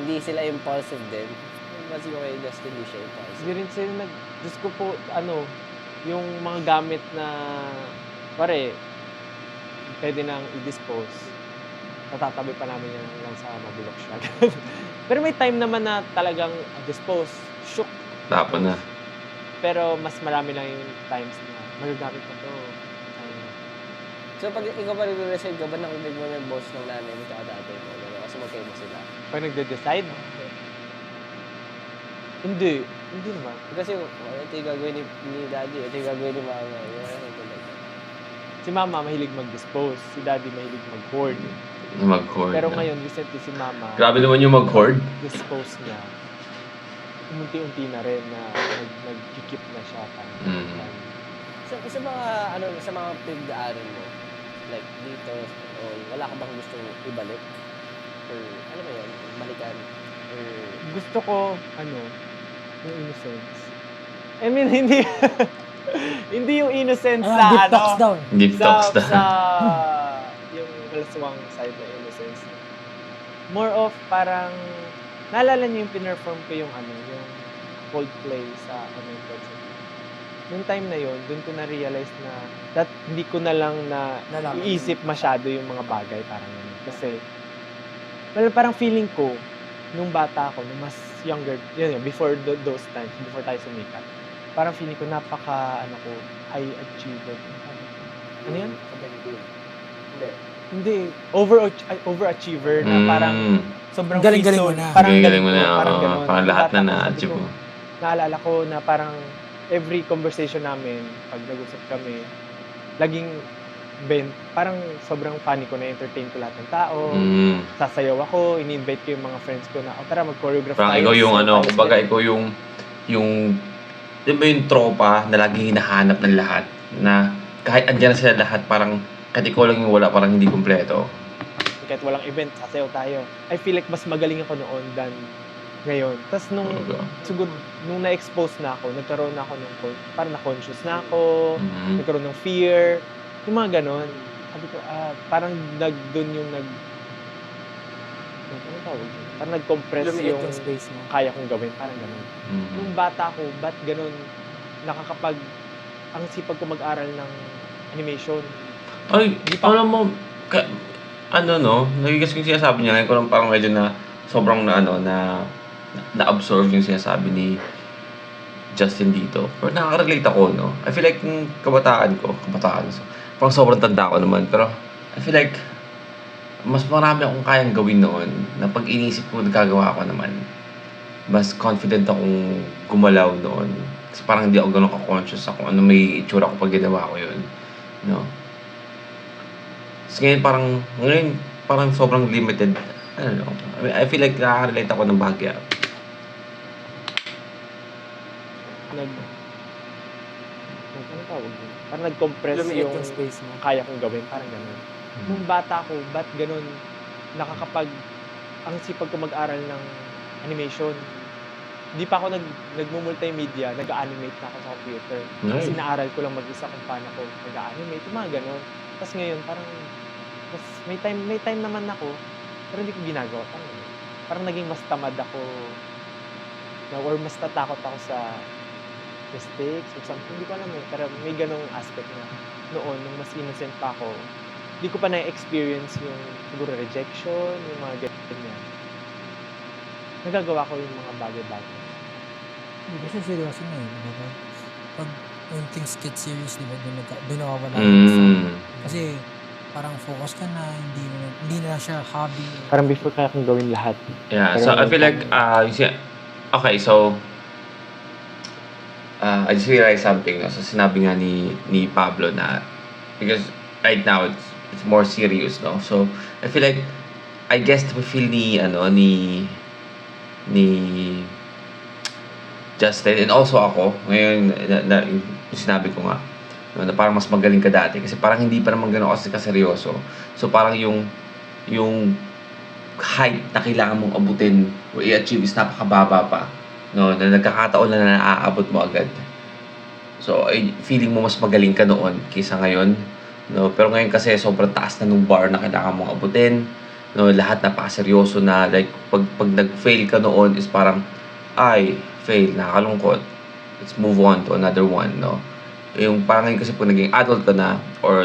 Hindi sila impulsive din. Kasi ko kay Justin, hindi siya impulsive. Hindi rin sila Diyos ko po, yung mga gamit na, pwede nang i-dispose. Natatabi pa namin yan lang sa mabulok siya. Pero may time naman na talagang dispose, shook. Tapon na. Pero mas marami lang yung times na magagamit pa to. So, pag ikaw pa rin-resign ka, ba nakinig mo ng boss ng nanay mo tsaka tatay mo? Gano'n? Kasi magkayo mo sila. Pag nagde-decide, hindi naman. Kasi, ito yung gagawin ni daddy, ito yung gagawin ni mama. Si mama mahilig mag-dispose, si daddy mahilig mag-hoard. Mag-hoard. Pero ngayon, recently si mama, Grabe naman yung mag-hoard. dispose niya. Unti-unti na rin na nag-keep na siya. Sa mga pinagdaanan mo, like dito, wala ka bang gustong ibalik? Or, alam mo yun, balikan? Or, Gusto ko, yung innocence. I mean, hindi, hindi yung innocence Ah, sa, deep talks daw. Deep talks na. sa yung kalaswang side ng innocence. More of parang, naalala niyo yung pinerform ko yung yung Coldplay sa concert. nung time na yon, doon ko na-realize na that hindi ko na lang na Nalaman. iisip masyado yung mga bagay, parang ganun. Kasi, well, parang feeling ko, nung bata ako, nung mas younger, yun, before those times, before tayo sumikat, parang feeling ko high achiever. Ano yan? Hindi. Overachiever na parang sobrang Galing-galing free mo soul. na. Parang Galing mo na, parang oo. ganun. Parang lahat Bata na ko, na-achieve sabi ko, mo. Naalala ko na parang every conversation namin, pag nag-usap kami, laging parang sobrang funny ko, na-entertain ko lahat ng tao. Sasayaw ako, ini-invite ko yung mga friends ko na, tara mag-choreograph Parang tayo. ikaw yung sasayaw tayo, kumbaga ikaw yung, di ba yung tropa na lagi hinahanap ng lahat, na kahit andyan na sila lahat, parang kahit ikaw lang yung wala, parang hindi kumpleto. kahit walang event, sasayaw tayo. I feel like mas magaling ako noon than ngayon. Tapos siguro, nung na-expose na ako, nagkaroon na ako parang na-conscious na ako, nagkaroon ng fear, yung mga ganon. Sabi ko, parang doon yung ano tawag? Parang nag-compress Lumiit yung yung space mo. kaya kong gawin, parang ganon. Nung bata ko, ba't ganon ang sipag ko mag-aral ng animation. Ay, Di pa- alam mo, nagigis ko yung sinasabi niya, ngayon ko lang parang medyo na sobrang na-absorb yung sinasabi ni Justin dito. Pero nakaka-relate ako, no? I feel like yung kabataan, so, parang sobrang tanda ko naman, pero I feel like mas marami akong kayang gawin noon na pag inisip ko, nagagawa ko naman. Mas confident akong gumalaw noon. Kasi parang hindi ako ganun ka-conscious ako ano may itsura ko pag ginawa ko yun. No? Tapos ngayon parang sobrang limited. I don't know. I feel like nakaka-relate ako ng bahagya. Ano tawag doon? Parang nag-compress Lumiit yung yung space mo. kaya kong gawin, parang ganon. Nung bata ko, ba't ganon ang sipag ko mag-aral ng animation. Hindi pa ako nagmumultimedia, nag-animate na ako sa computer. Kasi Nice. naaral ko lang mag-isa kung paano ko mag-animate, yung mga ganon. Tapos ngayon, parang may time naman ako, pero hindi ko ginagawa. Parang naging mas tamad ako, or mas natakot ako sa mistakes or something. Hindi ko alam pero may ganong aspect na noon, nung mas innocent pa ako, hindi ko pa na-experience yung siguro rejection, yung mga ganyan. Nagagawa ko yung mga bagay-bagay. Hindi kasi seryoso na di ba? Pag when things get serious, di ba, doon nawawala Kasi parang focus ka na, hindi na siya hobby. Parang before kaya kong gawin lahat. Yeah, Pero so I feel like, okay, so, I just realized something, no? So, sinabi nga ni Pablo na, because right now, it's more serious, no? So, I feel like, I guess, we feel ni Justin, and also ako, ngayon, yung sinabi ko nga, no, na parang mas magaling ka dati, kasi parang hindi pa naman gano'n kasi kaseryoso. So, parang yung height na kailangan mong abutin o i-achieve is napakababa pa. No, na nagkakataon na naaabot mo agad. So, feeling mo mas magaling ka noon kaysa ngayon. No, pero ngayon kasi sobrang taas na nung bar na kailangan mong abutin. No, lahat napakaseryoso na, like pag nag-fail ka noon is parang fail, nakakalungkot. Let's move on to another one, no. Yung parang ngayon kasi pag naging adult ka na, or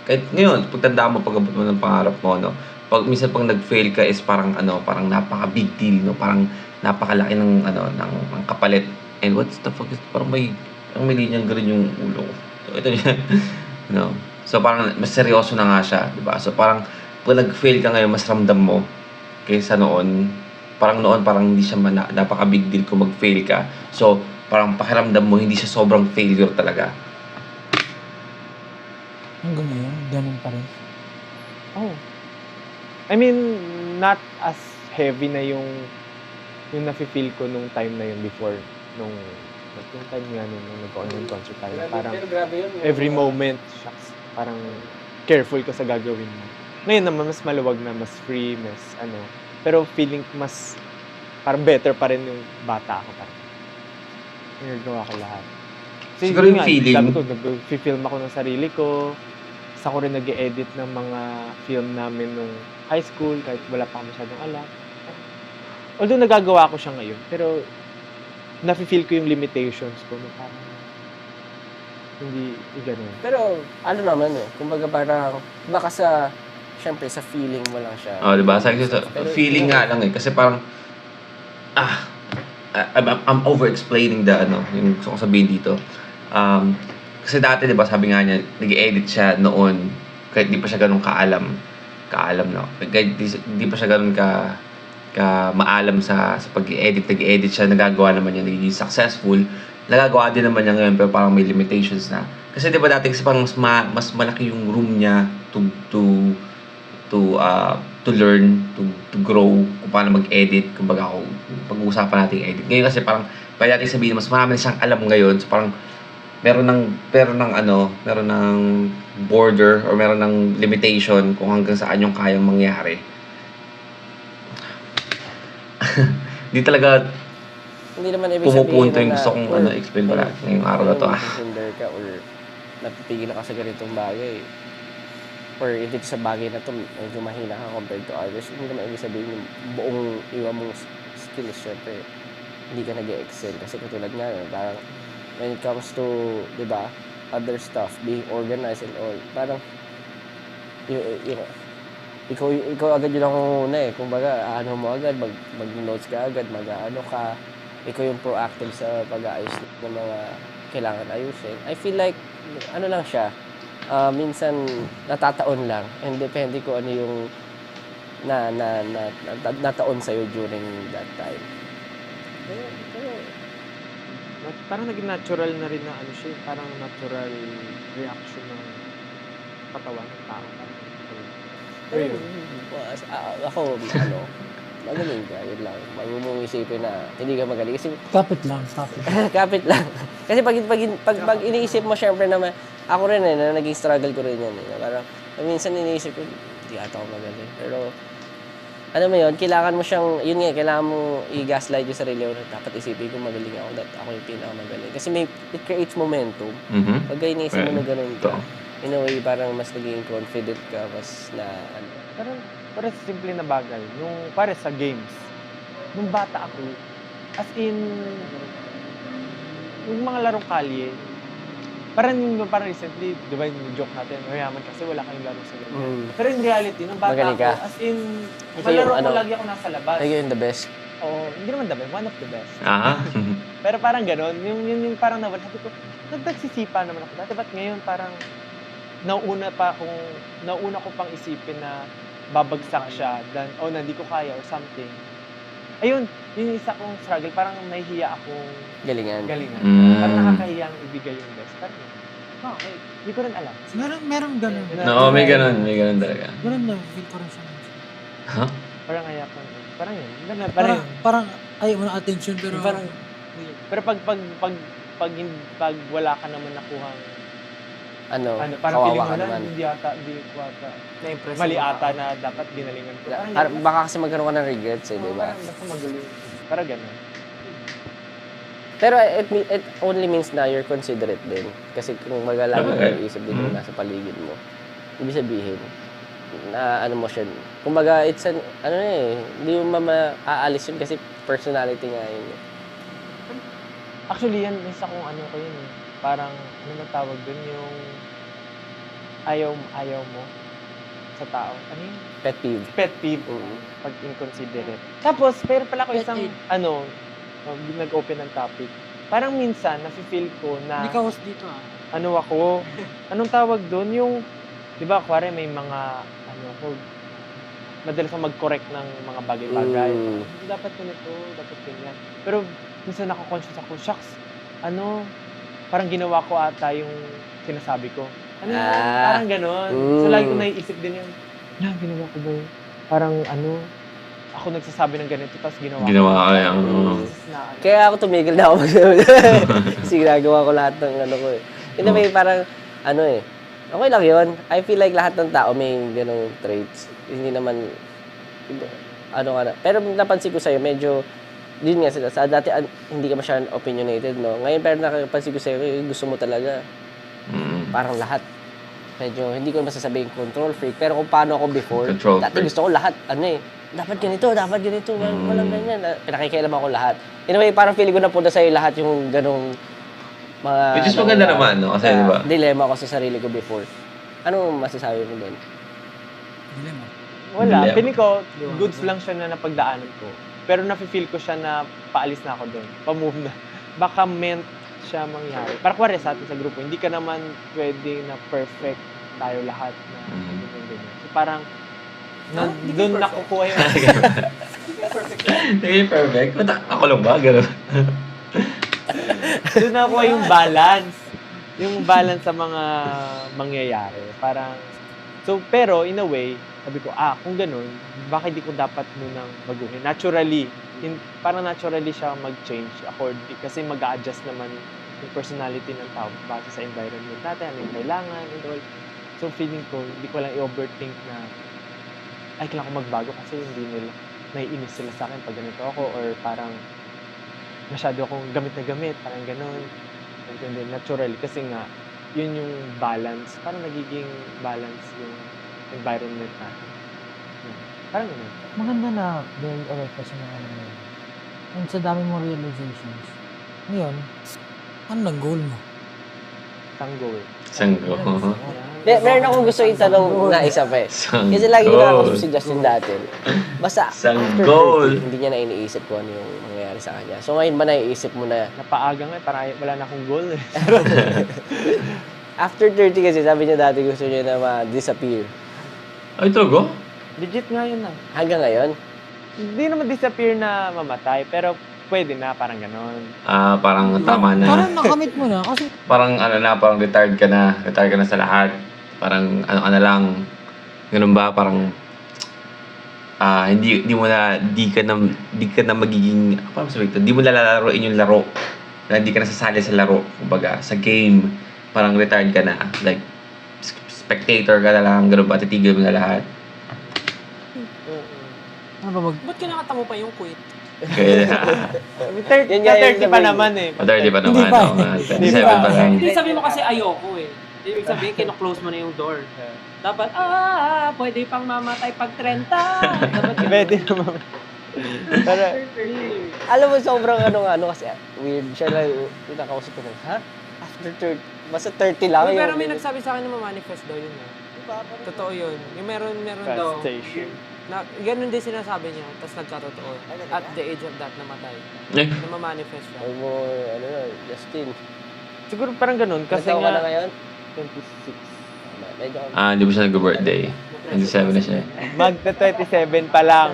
kahit ngayon, pagtanda mo, pag-abot mo ng pangarap mo, no, minsan pag nag-fail ka is parang napaka-big deal, no, parang napakalaki ng kapalit. And what's the fuck is, parang may linyang ganun yung ulo ko. So, ito niya, no. So, parang mas seryoso na nga siya, di ba? So, parang pag nag-fail ka ngayon, mas ramdam mo kaysa noon. Parang noon, parang hindi siya napaka-big deal kung mag-fail ka. So, parang pakiramdam mo, hindi siya sobrang failure talaga. Hanggang ngayon, ganun pa rin. Oh. I mean, not as heavy na yung nafe-feel ko nung time na yun before. Nung time nga nung nag-online concert tayo. Parang Pero grabe yun. every moment, shucks, parang careful ka sa gagawin mo. Ngayon naman, mas maluwag na, mas free, mas Pero feeling ko mas, parang better pa rin yung bata ako. Parang nagagawa ko lahat. Kasi Siguro yung feeling. Sabi ko, nag-film ako ng sarili ko. Sa ko rin nag-edit ng mga film namin nung high school, kahit wala pa masyadong alam. Although nagagawa ko siya ngayon, pero nafe-feel ko yung limitations ko. Parang, hindi ganun. Pero, ano naman kumbaga parang, baka syempre sa feeling mo lang siya. Oh, di ba? Sabi ko, Pero, feeling nga lang kasi parang, I'm over-explaining yung gusto kong sabihin dito. Kasi dati, di ba, sabi nga niya, nag-edit siya noon, kahit di pa siya ganun kaalam na. Kahit di pa siya ganun maalam sa pag-edit, nag-edit siya, nagagawa naman niya, nagiging successful. Nagagawa din naman niya ngayon, pero parang may limitations na. Kasi di ba dati kasi parang mas malaki yung room niya to learn, to grow, kung paano mag-edit, kumbaga kung pag-uusapan natin yung edit. Ngayon kasi parang, pwede natin sabihin, mas marami na siyang alam ngayon, so parang, meron ng border or meron ng limitation kung hanggang saan yung kayang mangyari. Hindi talaga hindi naman ibig pumupunto sabihin yung gusto kong explain pala ngayong araw na to. Hinder ka or napipigil ka sa ganitong bagay. Or dito sa bagay na to, medyo mahina ka compared to others. Hindi naman ibig sabihin yung buong iwa mong skills, syempre, hindi ka nag-excel. Kasi katulad nga, parang when it comes to, di ba, other stuff, being organized and all, parang, ikaw agad yun ang una Kumbaga, ano mo agad, mag-notes ka agad, mag-ano ka, ikaw yung proactive sa pag-aayos ng mga kailangan ayusin. I feel like, ano lang siya, minsan natataon lang and depende ko ano yung nataon sa'yo during that time. Pero Parang naging natural na rin na siya, parang natural reaction ng katawan ng tao. Pero, ako, magaling ka, yun lang. Bago mong isipin na hindi ka magaling. Kasi, Kapit lang. kapit lang. Kasi pag iniisip mo, syempre naman, ako rin na naging struggle ko rin yan. Parang, minsan iniisip ko, hindi ata ako magaling. Pero, ano mo yun, kailangan mo siyang, yun nga, kailangan mo i-gaslight yung sarili mo na dapat isipin ko magaling ako, ako yung pinakamagaling. Kasi it creates momentum. Pag iniisip mo na ganun ka, in a way, parang mas naging confident ka, mas na, Parang simple na bagay. Pare sa games, nung bata ako, as in, yung mga larong kalye, parang recently, di ba yung joke natin, mayaman kasi wala kayong laro sa ganyan. Pero in reality, nung bata magaling ako, ka. as in, Ikaw malaro yung ko lagi ako nasa labas. Ikaw yung the best. Oo, hindi naman the best, one of the best. Aha. Pero parang gano'n, yung parang nawala. Sabi ko, nagsisipa naman ako dati. Ba't ngayon parang nauna ko pang isipin na babagsak siya na hindi ko kaya or something. Ayun, yung isa kong struggle, parang nahihiya akong Galingan. Parang nakakahiyang ibigay yung best. Parang, okay, hindi ko rin alam. Merong ganun. No, may ganun talaga. Ganun na, feel ko rin siya. Huh? Parang ayakan. Parang yun. Parang ayaw mo ng attention pero Parang, pero pag wala ka naman nakuhang parang feeling mo na, hindi ko ata. Na-impress Mali mo ata ako. na dapat ginalingan ko. Baka kasi magkaroon ka ng regrets di ba? Parang basta magaling. Parang gano'n. Pero it only means na you're considerate din. Kasi kung lagi mo iisip din yung nasa paligid mo, ibig sabihin, na ano mo siya. Kumbaga, it's hindi mo aalis yun kasi personality nga yun. Actually, yan, isa kong ko yun eh. Parang, tawag dun, yung ayaw mo sa tao. Ano yun? Pet peeve. Pet peeve. Pag inconsiderate. Tapos, pero pala ko isang, nag-open ng topic. Parang minsan, nafe-feel ko na, hindi ka host dito anong tawag dun? Yung, di ba, kuwari may mga, madalas akong mag-correct ng mga bagay-bagay. Dapat ganito, dapat ganyan. Pero, minsan ako-conscious ako, shucks, parang ginawa ko ata yung sinasabi ko. Parang gano'n. So, lagi ko naiisip din yung, ginawa ko ba yun? Parang ako nagsasabi ng ganito, tapos ginawa ko yan. Kaya ako tumigil na ako magsabi. Kasi ginagawa ko lahat ng ko eh. In a way, parang, okay lang yun. I feel like lahat ng tao may ganong traits. Hindi naman, Pero napansin ko sa'yo, medyo, yun nga sila, sa dati hindi ka masyadong opinionated, no? Ngayon, pero nakapansin ko sa'yo, gusto mo talaga. Parang lahat. Medyo, hindi ko masasabing control freak, pero kung paano ako before, dati gusto ko lahat, dapat ganito, walang ganyan. Pinakikialam ako lahat. In a way, parang feeling ko na punta sa'yo lahat yung ganong mga... Which is maganda naman, no? Kasi, di ba? Dilemma ko sa sarili ko before. Ano masasabi mo doon? Dilemma. Wala. Dilemma. Piling ko, goods lang siya na napagdaanan ko. Pero nafe-feel ko siya na paalis na ako doon. Pa-move na. Baka meant siya mangyari. Para kuwari sa atin sa grupo, hindi ka naman pwede na perfect tayo lahat na ganyan. So parang, doon nakukuha yung... Hindi perfect. Ba't ako lang ba? Ganun. doon nakukuha yung balance. Yung balance sa mga mangyayari. Parang, so pero in a way, sabi ko, kung ganun, baka hindi ko dapat munang baguhin. Naturally, parang naturally siya mag-change accordingly kasi mag-a-adjust naman yung personality ng tao base sa environment natin, ano yung kailangan, and all. So feeling ko, hindi ko lang i-overthink na kailangan ko magbago kasi hindi nila, naiinis sila sa akin pag ganito ako or parang masyado akong gamit na gamit, parang ganun. And then naturally, kasi nga, yun yung balance, parang nagiging balance yung environment natin. Parang ganun. Maganda na very aware ka sa mga ano na yun. And sa dami mo realizations. Ngayon, ano ang goal mo? Tango eh. Sanggo. Meron akong gusto itanong na isa pa eh. Kasi lagi ko nakakausap si Justin dati. Basta after Sanggol. 30, hindi niya na iniisip kung ano yung mangyayari sa kanya. So ngayon ba naiisip mo na, Napaaga nga, parang wala na akong goal eh. after 30 kasi sabi niya dati gusto niya na ma-disappear. Ay, talaga? Legit nga yun ah. Hanggang ngayon, Hindi naman disappear na mamatay, pero pwede na, parang ganon. Parang tama na. Parang nakamit mo na kasi Parang ano na, parang retired ka na. Retired ka na sa lahat. Parang ano lang. Ganun ba? Parang hindi ka na magiging, paano sabi ito? Hindi mo lalaroin yung laro. Na hindi ka na sasali sa laro. Kumbaga, sa game, parang retired ka na. Like, spectator ka na lang. Ganun ba? Titigil mo na lahat. ano ba Ba't kinakata mo pa yung quit? Kaya, Yun nga yung 30 pa sabihin. naman eh. 30 pa naman. Hindi pa. Oo nga, 27 pa lang. Hindi sabi mo kasi ayoko eh. Ibig sabihin, kino-close mo na yung door. Dapat, pwede pang mamatay pag 30. Dapat yun. Pwede naman. Pero, alam mo sobrang ano kasi weird siya lang yung nakausap ko na, ha? After 30, basta 30 lang Uy, yun. pero may nagsabi sa akin na mamanifest daw yun. Totoo yun. Yung meron daw. station. Na, ganun din sinasabi niya, tapos nagkatotoo. At the age of that, namatay. Eh, Na mamanifest siya. Huwag mo, Justin. Siguro parang ganon, kasi Kasi ka na nga, ngayon? 26. Medyo hindi mo siya nag-birthday. 27 na siya. Magta 27 pa lang.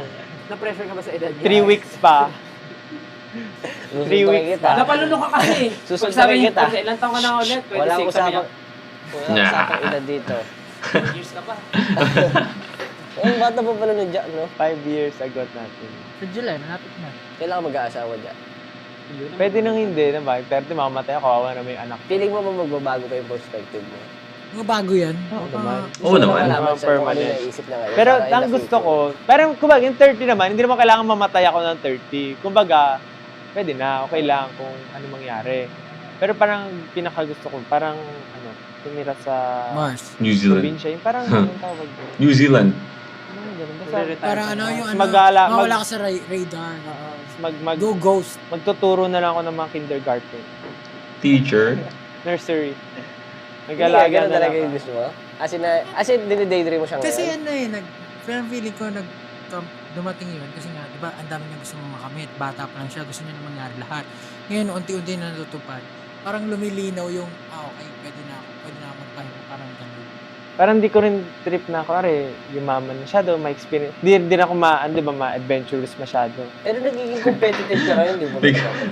Na-pressure ka ba sa edad niya? 3 weeks pa. Susunod 3 na weeks kita. Napalunok ka kasi. Susunod Pag sabi na niya, kita. ilan taon ka na ulit? 26 Walang sabi niya. Walang usapang edad dito. 4 years ka pa. Ang bata pa pala ng Jack, no? 5 years agot natin. sa July, malapit na. Kailangan mag-aasawa Jack. Pwede nang hindi, na ba? 30 mamamatay ako, kawawa na may anak. Feeling mo ba magbabago pa yung perspective mo? Mga bago yan. Oo Baka- naman. Oo naman. Malaman sa kung ano Permanent. yung naisip na ngayon. Pero para in ang the gusto future. ko, parang kumbaga yung 30 naman, hindi naman kailangan mamatay ako ng 30. Kumbaga, pwede na, okay lang kung ano mangyari. Pero parang pinakagusto ko, parang ano, tumira sa Mars. New Zealand. probinsya. Yung parang anong tawag doon? New Zealand. Ano ganun? Basta Parang ano yung ano, Mag-aala- mawala ka sa radar. Go ghost. magtuturo na lang ako ng mga kindergarten. Teacher. Nursery. Hindi, Nag-alaga ganun na talaga lang yung ako. gusto mo? As in dinidaydream mo siya Kasi ngayon? ano parang feeling ko dumating yun kasi nga, di ba, ang dami niya gusto mong makamit. Bata pa lang siya, gusto niya na mangyari lahat. Ngayon, unti-unti na natutupad. Parang lumilinaw yung, okay, pwede na ako magpahinga. Parang ganun. Parang di ko rin trip na ako, yumaman masyado, ma-experience. Di na ako ma-adventurous masyado. Pero nagiging competitive ka ngayon, di ba?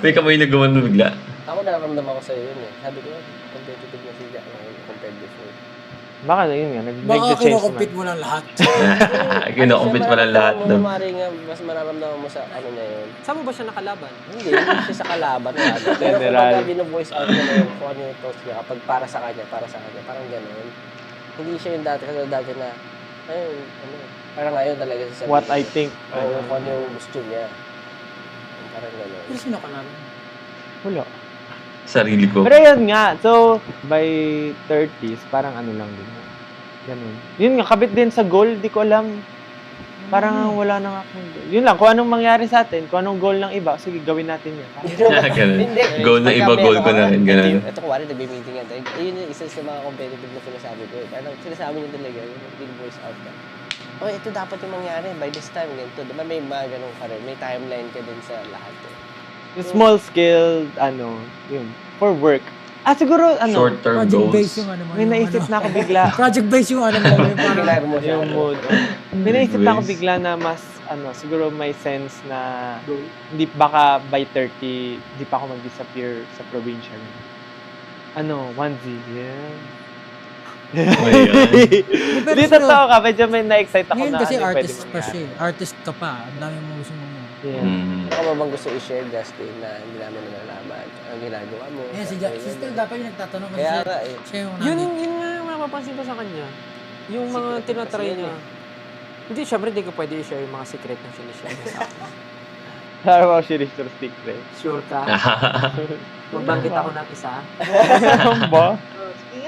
May kamay na gumawa bigla. Ako nararamdaman ko sa'yo yun eh. Sabi ko, competitive na si Jack ngayon compared before. Baka yun nga, Baka nag-change kinukumpit mo lang lahat. Kinukumpit mo lang lahat. Mo, Mari nga, mas mararamdaman mo sa ano na yun. Saan mo ba siya nakalaban? Hindi siya sa kalaban. Pero kung General. pagka bino-voice out mo na yun, kung ano yung thoughts niya, kapag para sa kanya, parang gano'n. Hindi siya yung dati, kasi dati na, ayun, parang ngayon talaga sasabihin. What I think. Oo, kung ano yung gusto niya. Parang gano'n. Pero sino ka namin? Wala. Sarili ko. Pero yun nga, so, by 30s, parang ano lang din. Ganun. Yun nga, kabit din sa goal, di ko alam. Parang wala na nga akong goal. Yun lang, kung anong mangyari sa atin, kung anong goal ng iba, sige, gawin natin yan. Ganun. Goal na iba, goal ko na rin. Ganun. Ito kuwari, nagbe-meeting yan. Ayun yung isa sa mga competitive na sinasabi ko. Parang sinasabi niyo talaga, yung mag-voice out ka. Oh, ito dapat yung mangyari by this time, ganito. Diba may mga ganun ka rin. May timeline ka din sa lahat. Yung small scale, yun, for work. Siguro, Short-term Project goals. based yung ano mo. may yung naisip ano. na ako bigla. Project based yung ano mo. Yung parang, Kailangan mo siya. Yung mood. May naisip na ako bigla na mas, siguro may sense na hindi baka by 30, hindi pa ako mag-disappear sa probinsya. Onesie. Yeah. Pero Hindi siguro, totoo ka, medyo may na-excite ako ngayon na kasi ano yung pwede artist pa mangyari. siya. Artist ka pa. Ang dami mo gusto mo. Yeah. Mm. Ano ka ba bang gusto i-share, Justin, na hindi namin nalalaman? Ang ginagawa mo? Ayan, si Sister dapat yung nagtatanong kasi Kaya siya, nga eh. siya yung Yun, nandito. yun nga yung napapansin ko sa kanya. Yung mga Secret tinatry kasi niya. yun Hindi, syempre hindi ko pwede i-share yung mga secret na sinishare niya sa akin. Para ako si Richard Stick, pre. Sure ka? Magbanggit ako ng isa. Ano ba?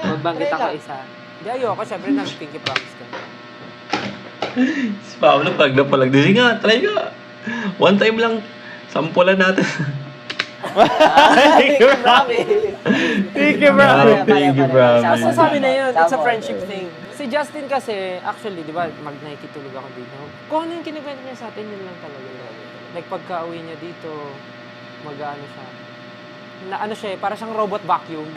Magbanggit ako isa. Hindi, ayoko. Syempre nag-pinky promise ka. Si Pablo, pag napalag. Di nga, try ka. One time lang, sampulan natin. Thank you, bro. Thank you, bro. Thank you, bro. Basta sabi na yun, it's a Tama. friendship thing. Si Justin kasi, actually, di ba, nakikitulog ako dito. Kung ano yung kinikwento niya sa atin, yun lang talaga. Like, pagka-uwi niya dito, mag-ano siya. Na ano siya para siyang robot vacuum.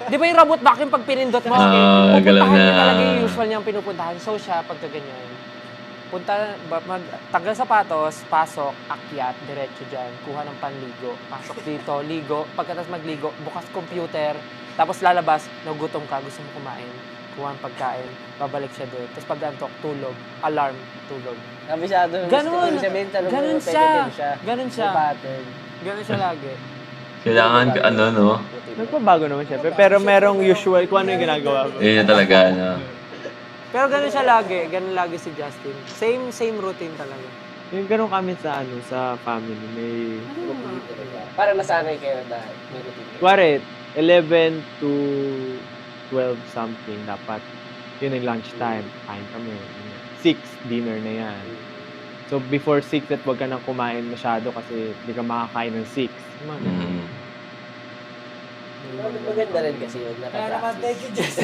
Di ba yung robot vacuum pag pinindot mo? Galaw pupuntahan niya na. talaga yung usual niyang pinupuntahan. So siya, pagka ganyan, tagal sapatos, pasok, akyat, diretso dyan, kuha ng panligo, pasok dito, ligo, pagkatapos magligo, bukas computer, tapos lalabas, nagugutom ka, gusto mo kumain, kuha ng pagkain, babalik siya doon, tapos pag antok, tulog, alarm, tulog. Kabisado. Ganun. Ibig sabihin, talagang Ganun repetitive siya. Ganun May siya. pattern. Ganun siya lagi. Kailangan ka, no? Nagpabago naman siya. Pero merong usual kung ano yung ginagawa mo. Yun yung talaga, Pero ganun siya lagi. Ganun lagi si Justin. Same routine talaga. Yung ganun kami sa sa family. May, Para nasanay kayo dahil may routine. kuwari, 11 to 12 something dapat. Yun yung lunch time. Kain kami. 6, dinner na yan. So before 6 at wag ka nang kumain masyado kasi hindi ka makakain ng 6. Mga ganun. Mm. Maganda rin kasi yun. Kaya naman, thank you, Jess.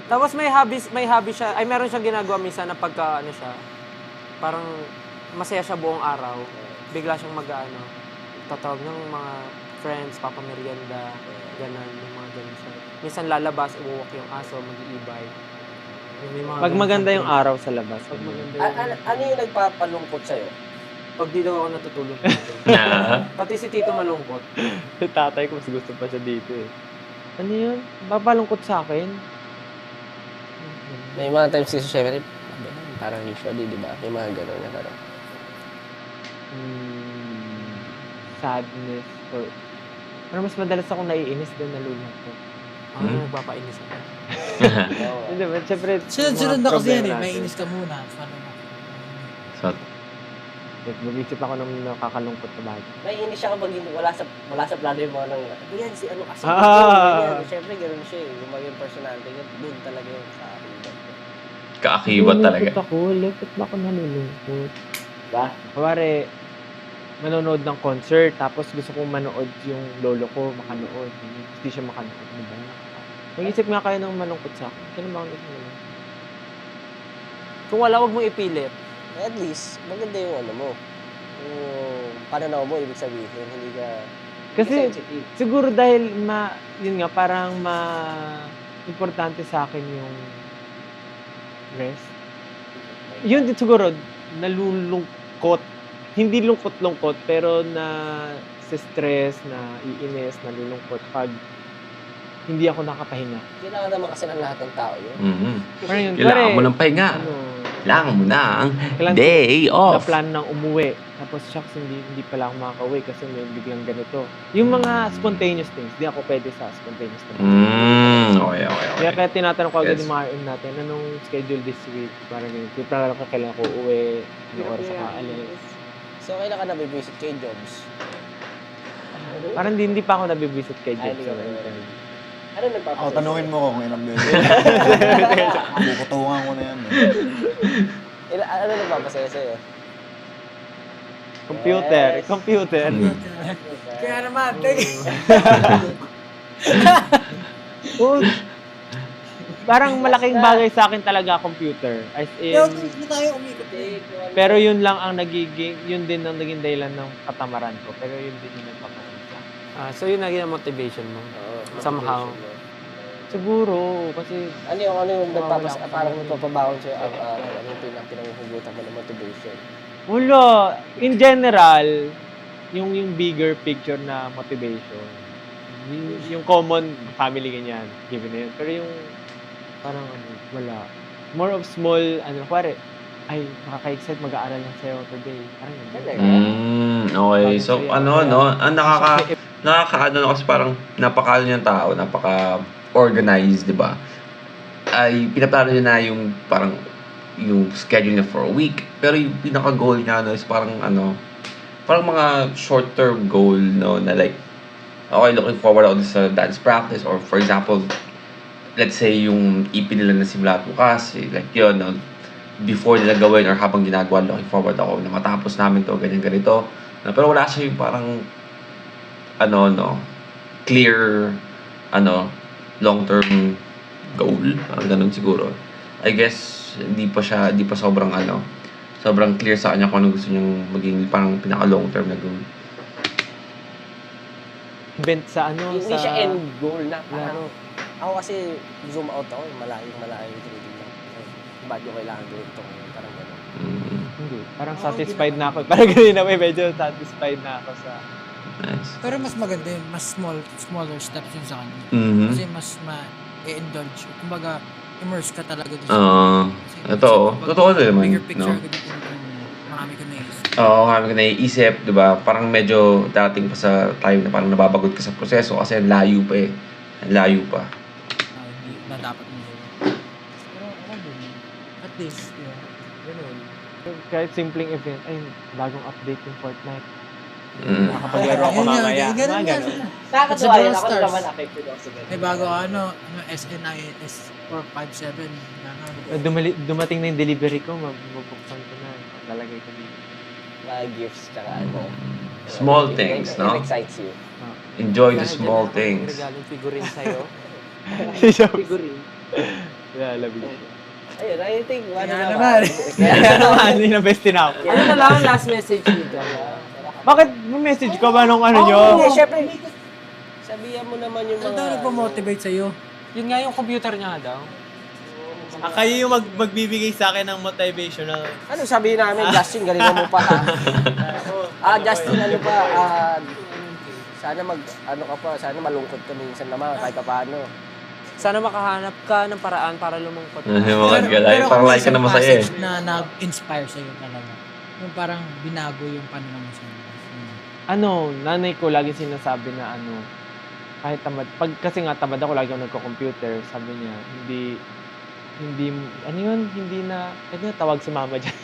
Tapos may hobby siya. Ay, meron siyang ginagawa minsan na pagka, parang masaya siya buong araw. Bigla siyang tatawag ng mga friends, papamerienda, ganun, yung mga ganun siya. Minsan lalabas, iwalk yung aso, mag-iibay. May mga Pag ganun maganda siyang yung thing. araw sa labas. Pag maganda Ano yung nagpapalungkot sa'yo? Pag di daw ako natutulog. Pati si Tito malungkot. yung tatay ko mas gusto pa siya dito eh. Ano yun? Papalungkot sa akin? May mga times kasi syempre, parang usually, di ba? May mga gano'n na parang. Sadness or... Pero mas madalas akong naiinis din nalulungkot. Ano nagpapainis ako? Hindi ba? Siyempre, Sunod-sunod mga na kasi yan problema eh. May natin. inis ka muna. Paano mo? So, Mag-isip ako ng nakakalungkot na bagay. May inis siya kapag wala sa plano yung mga nang, yan si ano kasi. Ah. Siyempre, gano'n siya eh. Yung maging personality niya, doon talaga yung sa akin. kaakibat talaga. Nalulungkot ako. Bakit ba ako nalulungkot? Ba? Kuwari, manonood ng concert, tapos gusto kong manood yung lolo ko, makanood. Hindi siya makanood. Ano ba? Mag-isip nga kayo ng malungkot sa akin. Kaya naman ako malungkot. Kung wala, huwag mo ipilit. At least, maganda yung ano mo. Yung pananaw mo, ibig sabihin, hindi ka Kasi sensitive. siguro dahil yun nga, parang importante sa akin yung rest. Yun din siguro, nalulungkot. Hindi lungkot-lungkot, pero stress, na iinis, nalulungkot pag hindi ako nakapahinga. Kailangan naman kasi ng lahat ng tao yun. Mhm. Parang yun, Kailangan pare, mo ng pahinga. Kailangan mo ng Kailangan- day na off. plan ng umuwi. Tapos, shucks, hindi pala ako makaka-uwi kasi may biglang ganito. Yung mga spontaneous things, di ako pwede sa spontaneous things. Okay. Kaya tinatanong ko agad Yes. yung mga RM natin, anong schedule this week? Parang ganyan. Kailangan ko uuwi, anong oras ako aalis. So, kailan ka nabibisit kay Jobs? Parang hindi pa ako nabibisit kay Ay, Jeff hindi sa ka mental. Ano nagpapasaya? Ako, tanungin mo ko kung ilang beses. Bukutungan ko na yan. Ano nagpapasaya sa'yo? Computer. Yes. Computer. Kaya naman, Oo. Parang malaking bagay sa akin talaga computer. As in, hindi tayo umikot pero yun lang ang yun din ang naging dahilan ng katamaran ko. Pero yun din yung nagpapasaya. So yun naging ang motivation mo. Somehow. Siguro, kasi Ano yung Wala. parang nagpapabaon sa'yo araw-araw? Ano yung pinanghugutan mo ng motivation? wala. In general, yung bigger picture na motivation. Yung common family ganyan, given na yun. Pero yung parang wala. More of small, pare, ay, nakaka-excite, mag-aaral lang sa'yo today. Parang yun. Okay. So, ang nakaka-ano na kasi parang napaka-ano niyang tao, napaka-organized, di ba? Ay, pinaplano niya na yung parang yung schedule niya for a week. Pero yung pinaka-goal niya is parang parang mga short-term goal, no, na like, okay, looking forward ako sa dance practice, or for example, let's say yung EP nila na simula bukas, like yun, no, before nila gawin or habang ginagawa, looking forward ako na matapos namin to, ganyan ganito. Pero wala siya yung parang clear long-term goal, parang ganun siguro. I guess hindi pa sobrang sobrang clear sa kanya kung ano gusto niyang maging parang pinaka long-term na goal. Event sa Hindi sa siya end goal na. laro. Ako kasi zoom out ako, malayo yung tinitignan. Ba't yung kailangan gawin ito? Parang gano'n. Hindi. Parang satisfied na ako. Parang ganun na medyo satisfied na ako sa... Nice. Pero mas maganda yun, mas smaller steps yun sa kanya. Mhm. Kasi mas ma-indulge. Kumbaga, immerse ka talaga doon Kasi Totoo naman, bigger picture no? ka dito. Marami ka naisip. Oo, kami ko naiisip, di ba? Parang medyo dating pa sa time na parang nababagot ka sa proseso kasi ang layo pa eh. Ang layo pa. Hindi na dapat mo gawin. Pero alam din, at least, ganun. Kahit simpleng event, ay, bagong update yung Fortnite. Nakapaglaro ako mamaya. Ganun Mga yan. ganun. Nakakatuwa yun. Brawl Ako Stars. naman affected ako sa ganun. May bago SNIS 457. Ganun. Dumating na yung delivery ko, mabuksan ko na. Lalagay ko dito. Mga gifts, tsaka Small things, no? It excites you. Enjoy the small things. Regaling figurine sa'yo. Figurine. Lalabig siya. Ayun, I think, Kaya ano naman. Kaya naman, hindi na best na ako. Ano na lang ang last message nito? Bakit may message ka ba nung Hindi, nyo? syempre, sabihan mo naman yung Ano mga... daw nagpo-motivate sa'yo? Yun nga yung computer niya daw. Kayo yung magbibigay sa akin ng motivational. Ano sabihin namin, Justin, galingan mo pa ha. Justin, sana malungkot ka minsan naman, kahit pa paano. Sana makahanap ka ng paraan para lumungkot. Yung mga galay, parang like ka na masaya eh. na nag-inspire sa'yo talaga. Yung parang binago yung pananaw mo sa'yo. Nanay ko lagi sinasabi na kahit tamad, kasi nga tamad ako, lagi ako nagko-computer, sabi niya, hindi na, tawag si mama dyan.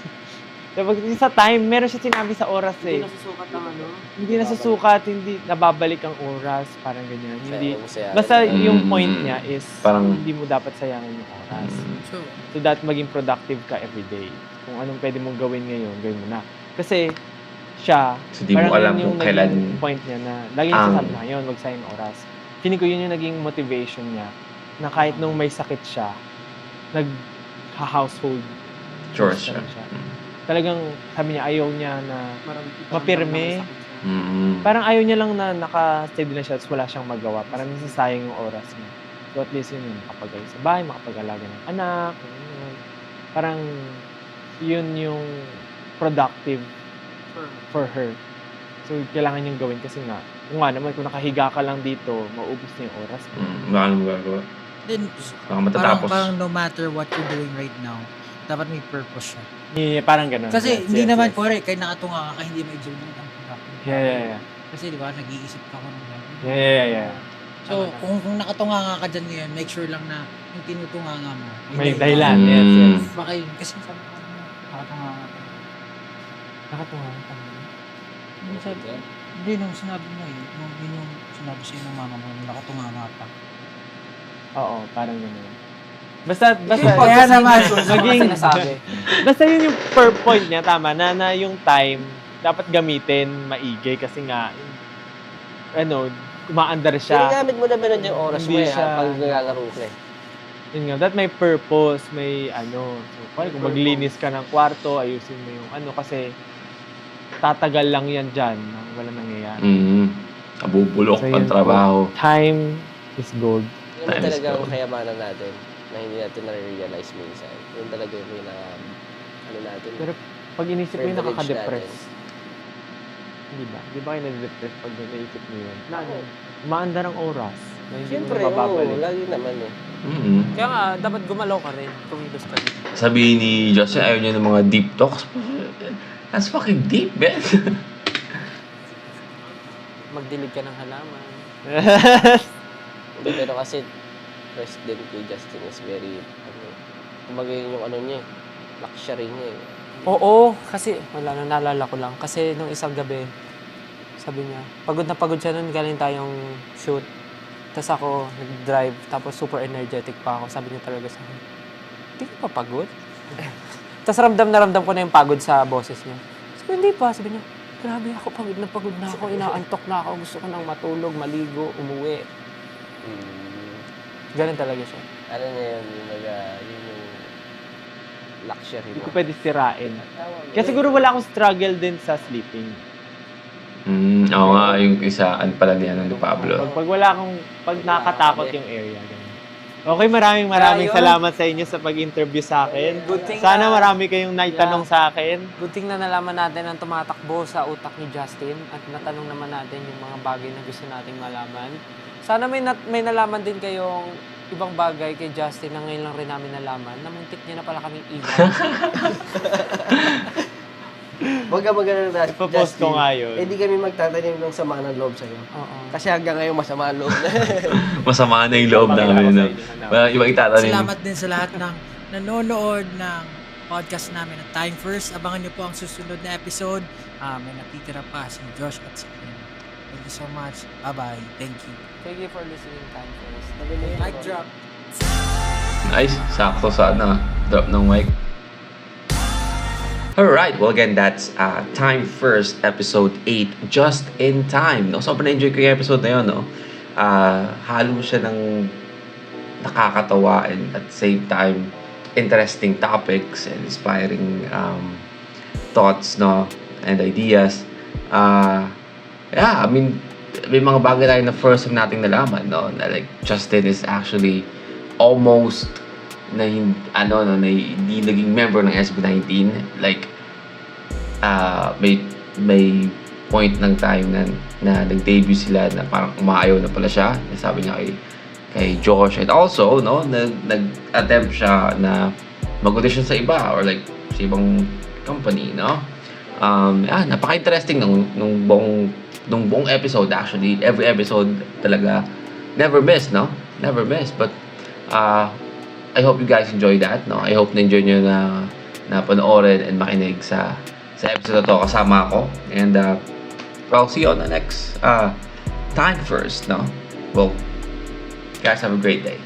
Kapag sa time, meron siya sinabi sa oras eh. Hindi nasusukat ng Hindi nasusukat, hindi nababalik ang oras, parang ganyan. Hindi, Masaya. basta yung point niya is, Parang- hindi mo dapat sayangin yung oras. So, So that maging productive ka everyday. Kung anong pwede mong gawin ngayon, gawin mo na. Kasi siya, So, di mo alam yun yung kung kailan naging point niya na lagi niya ang- sinasabi na yun, wag sayang oras. Feeling ko yun yung naging motivation niya na kahit nung may sakit siya, nag-household chores siya. siya. Talagang sabi niya ayaw niya na mapirme. Mm. Parang ayaw niya lang na naka-steady na siya at wala siyang magawa. Parang nasasayang yung oras niya. So at least yun yung makapag sa bahay, makapag-alaga ng anak. Yun. Parang yun yung productive for her. So kailangan niyang gawin kasi nga, kung nakahiga ka lang dito, maubos na yung oras mo. Baka naman magagawa. then, Baka matatapos. parang no matter what you're doing right now, dapat may purpose siya. Yeah, parang ganun. Kasi Yes, hindi yes, naman, yes. correct, kahit nakatunga ka, hindi ma-exert ang productive. Yeah. Kasi di ba, nag-iisip ka kung ano. Yeah. So, kung nakatunganga ka dyan ngayon, make sure lang na yung tinutunganga mo. May hindi- dahilan. Mm. Yes. Baka yun, kasi sabi ko, nakatunganga ka. Nakatunga ka. Hindi, nung sinabi mo yun yung sinabi sa'yo ng mama mo, nung nakatunganga pa. Oo, parang gano'n. Basta Kaya naman. maging, Sinasabi. basta yun yung per point niya, tama, na yung time, dapat gamitin maigi kasi nga, umaandar siya. Ginagamit mo naman yung oras mo Hindi eh, siya- pag naglalaro ka eh. Yun nga, that may purpose, may so, kung maglinis ka ng kwarto, ayusin mo yung kasi tatagal lang yan dyan, nang wala nangyayari. Nabubulok So, ang yun po. trabaho. Time is gold. Yun Time is talaga ang gold. kayamanan natin na hindi natin na-realize minsan. Yun talaga yung natin. Pero pag inisip mo yun, Privilege nakaka-depress. Di ba? Di ba kayo nade-depress pag naisip mo yun? Umaandar ang oras na hindi Siyempre, mo mababalik. lagi naman eh. Kaya nga, dapat gumalaw ka rin. Kumilos ka rin. Sabi ni Justin, ayaw niya ng mga deep talks. That's fucking deep, man. Magdilig ka ng halaman. Hindi, pero kasi President kay Justin is very, kumbaga yun yung niya eh, luxury niya eh. Oo, kasi, wala na, naalala ko lang. Kasi nung isang gabi, sabi niya, pagod na pagod siya nun, galing tayong shoot. Tapos ako, nag-drive, tapos super energetic pa ako. Sabi niya talaga sa akin, hindi ka pa pagod? Tapos ramdam ko na yung pagod sa boses niya. Sabi, hindi pa. Sabi niya, grabe ako, pagod na ako, inaantok na ako, gusto ko nang matulog, maligo, umuwi. Ganun talaga siya. Ano na yun, yun yung luxury Hindi mo. ko pwede sirain. Kaya siguro wala akong struggle din sa sleeping. Oo nga, yung isa, pala niya ni Pablo. Pag wala akong, pag nakakatakot yung area. Ganun. Okay, maraming Ayun. salamat sa inyo sa pag-interview sa akin. Good thing Sana na- marami kayong naitanong sa akin. Good thing na nalaman natin ang tumatakbo sa utak ni Justin at natanong naman natin yung mga bagay na gusto nating malaman. Sana may nalaman din kayong ibang bagay kay Justin na ngayon lang rin namin nalaman na muntik niya na pala kaming iwan. Huwag ka magano na, Ipopost ko nga yun. Hindi kami magtatanim ng sama ng loob sa'yo. Oo. Kasi hanggang ngayon masama ang loob na. Masama na yung loob namin. No? Ibang itatanim. Salamat din sa lahat ng nanonood ng podcast namin na Time First. Abangan niyo po ang susunod na episode. May natitira pa si Josh at si Kim. Thank you so much. Bye-bye. Thank you. Thank you for listening, Time First. Mic drop. Nice. Sakto sa drop ng mic. Alright, well again, that's Time First, episode 8, just in time. No? Sobrang na-enjoy ko yung episode na yun, no? Halo siya ng nakakatawa and at the same time, interesting topics and inspiring thoughts, no? And ideas. Yeah, I mean, may mga bagay tayo na first time nating nalaman, no? Na like, Justin is actually almost na hindi naging member ng SB19. Like, may point ng time na nag-debut sila na parang umaayaw na pala siya. Sabi niya kay Josh. And also, no, nag-attempt siya na mag-audition sa iba or like sa ibang company, no? Napaka-interesting nung buong episode actually. Every episode talaga never miss, no? Never miss. But I hope you guys enjoy that, no? I hope na-enjoy nyo na panoorin and makinig sa episode na to kasama ako. And I'll see you on the next Time First, no? Well, guys, have a great day.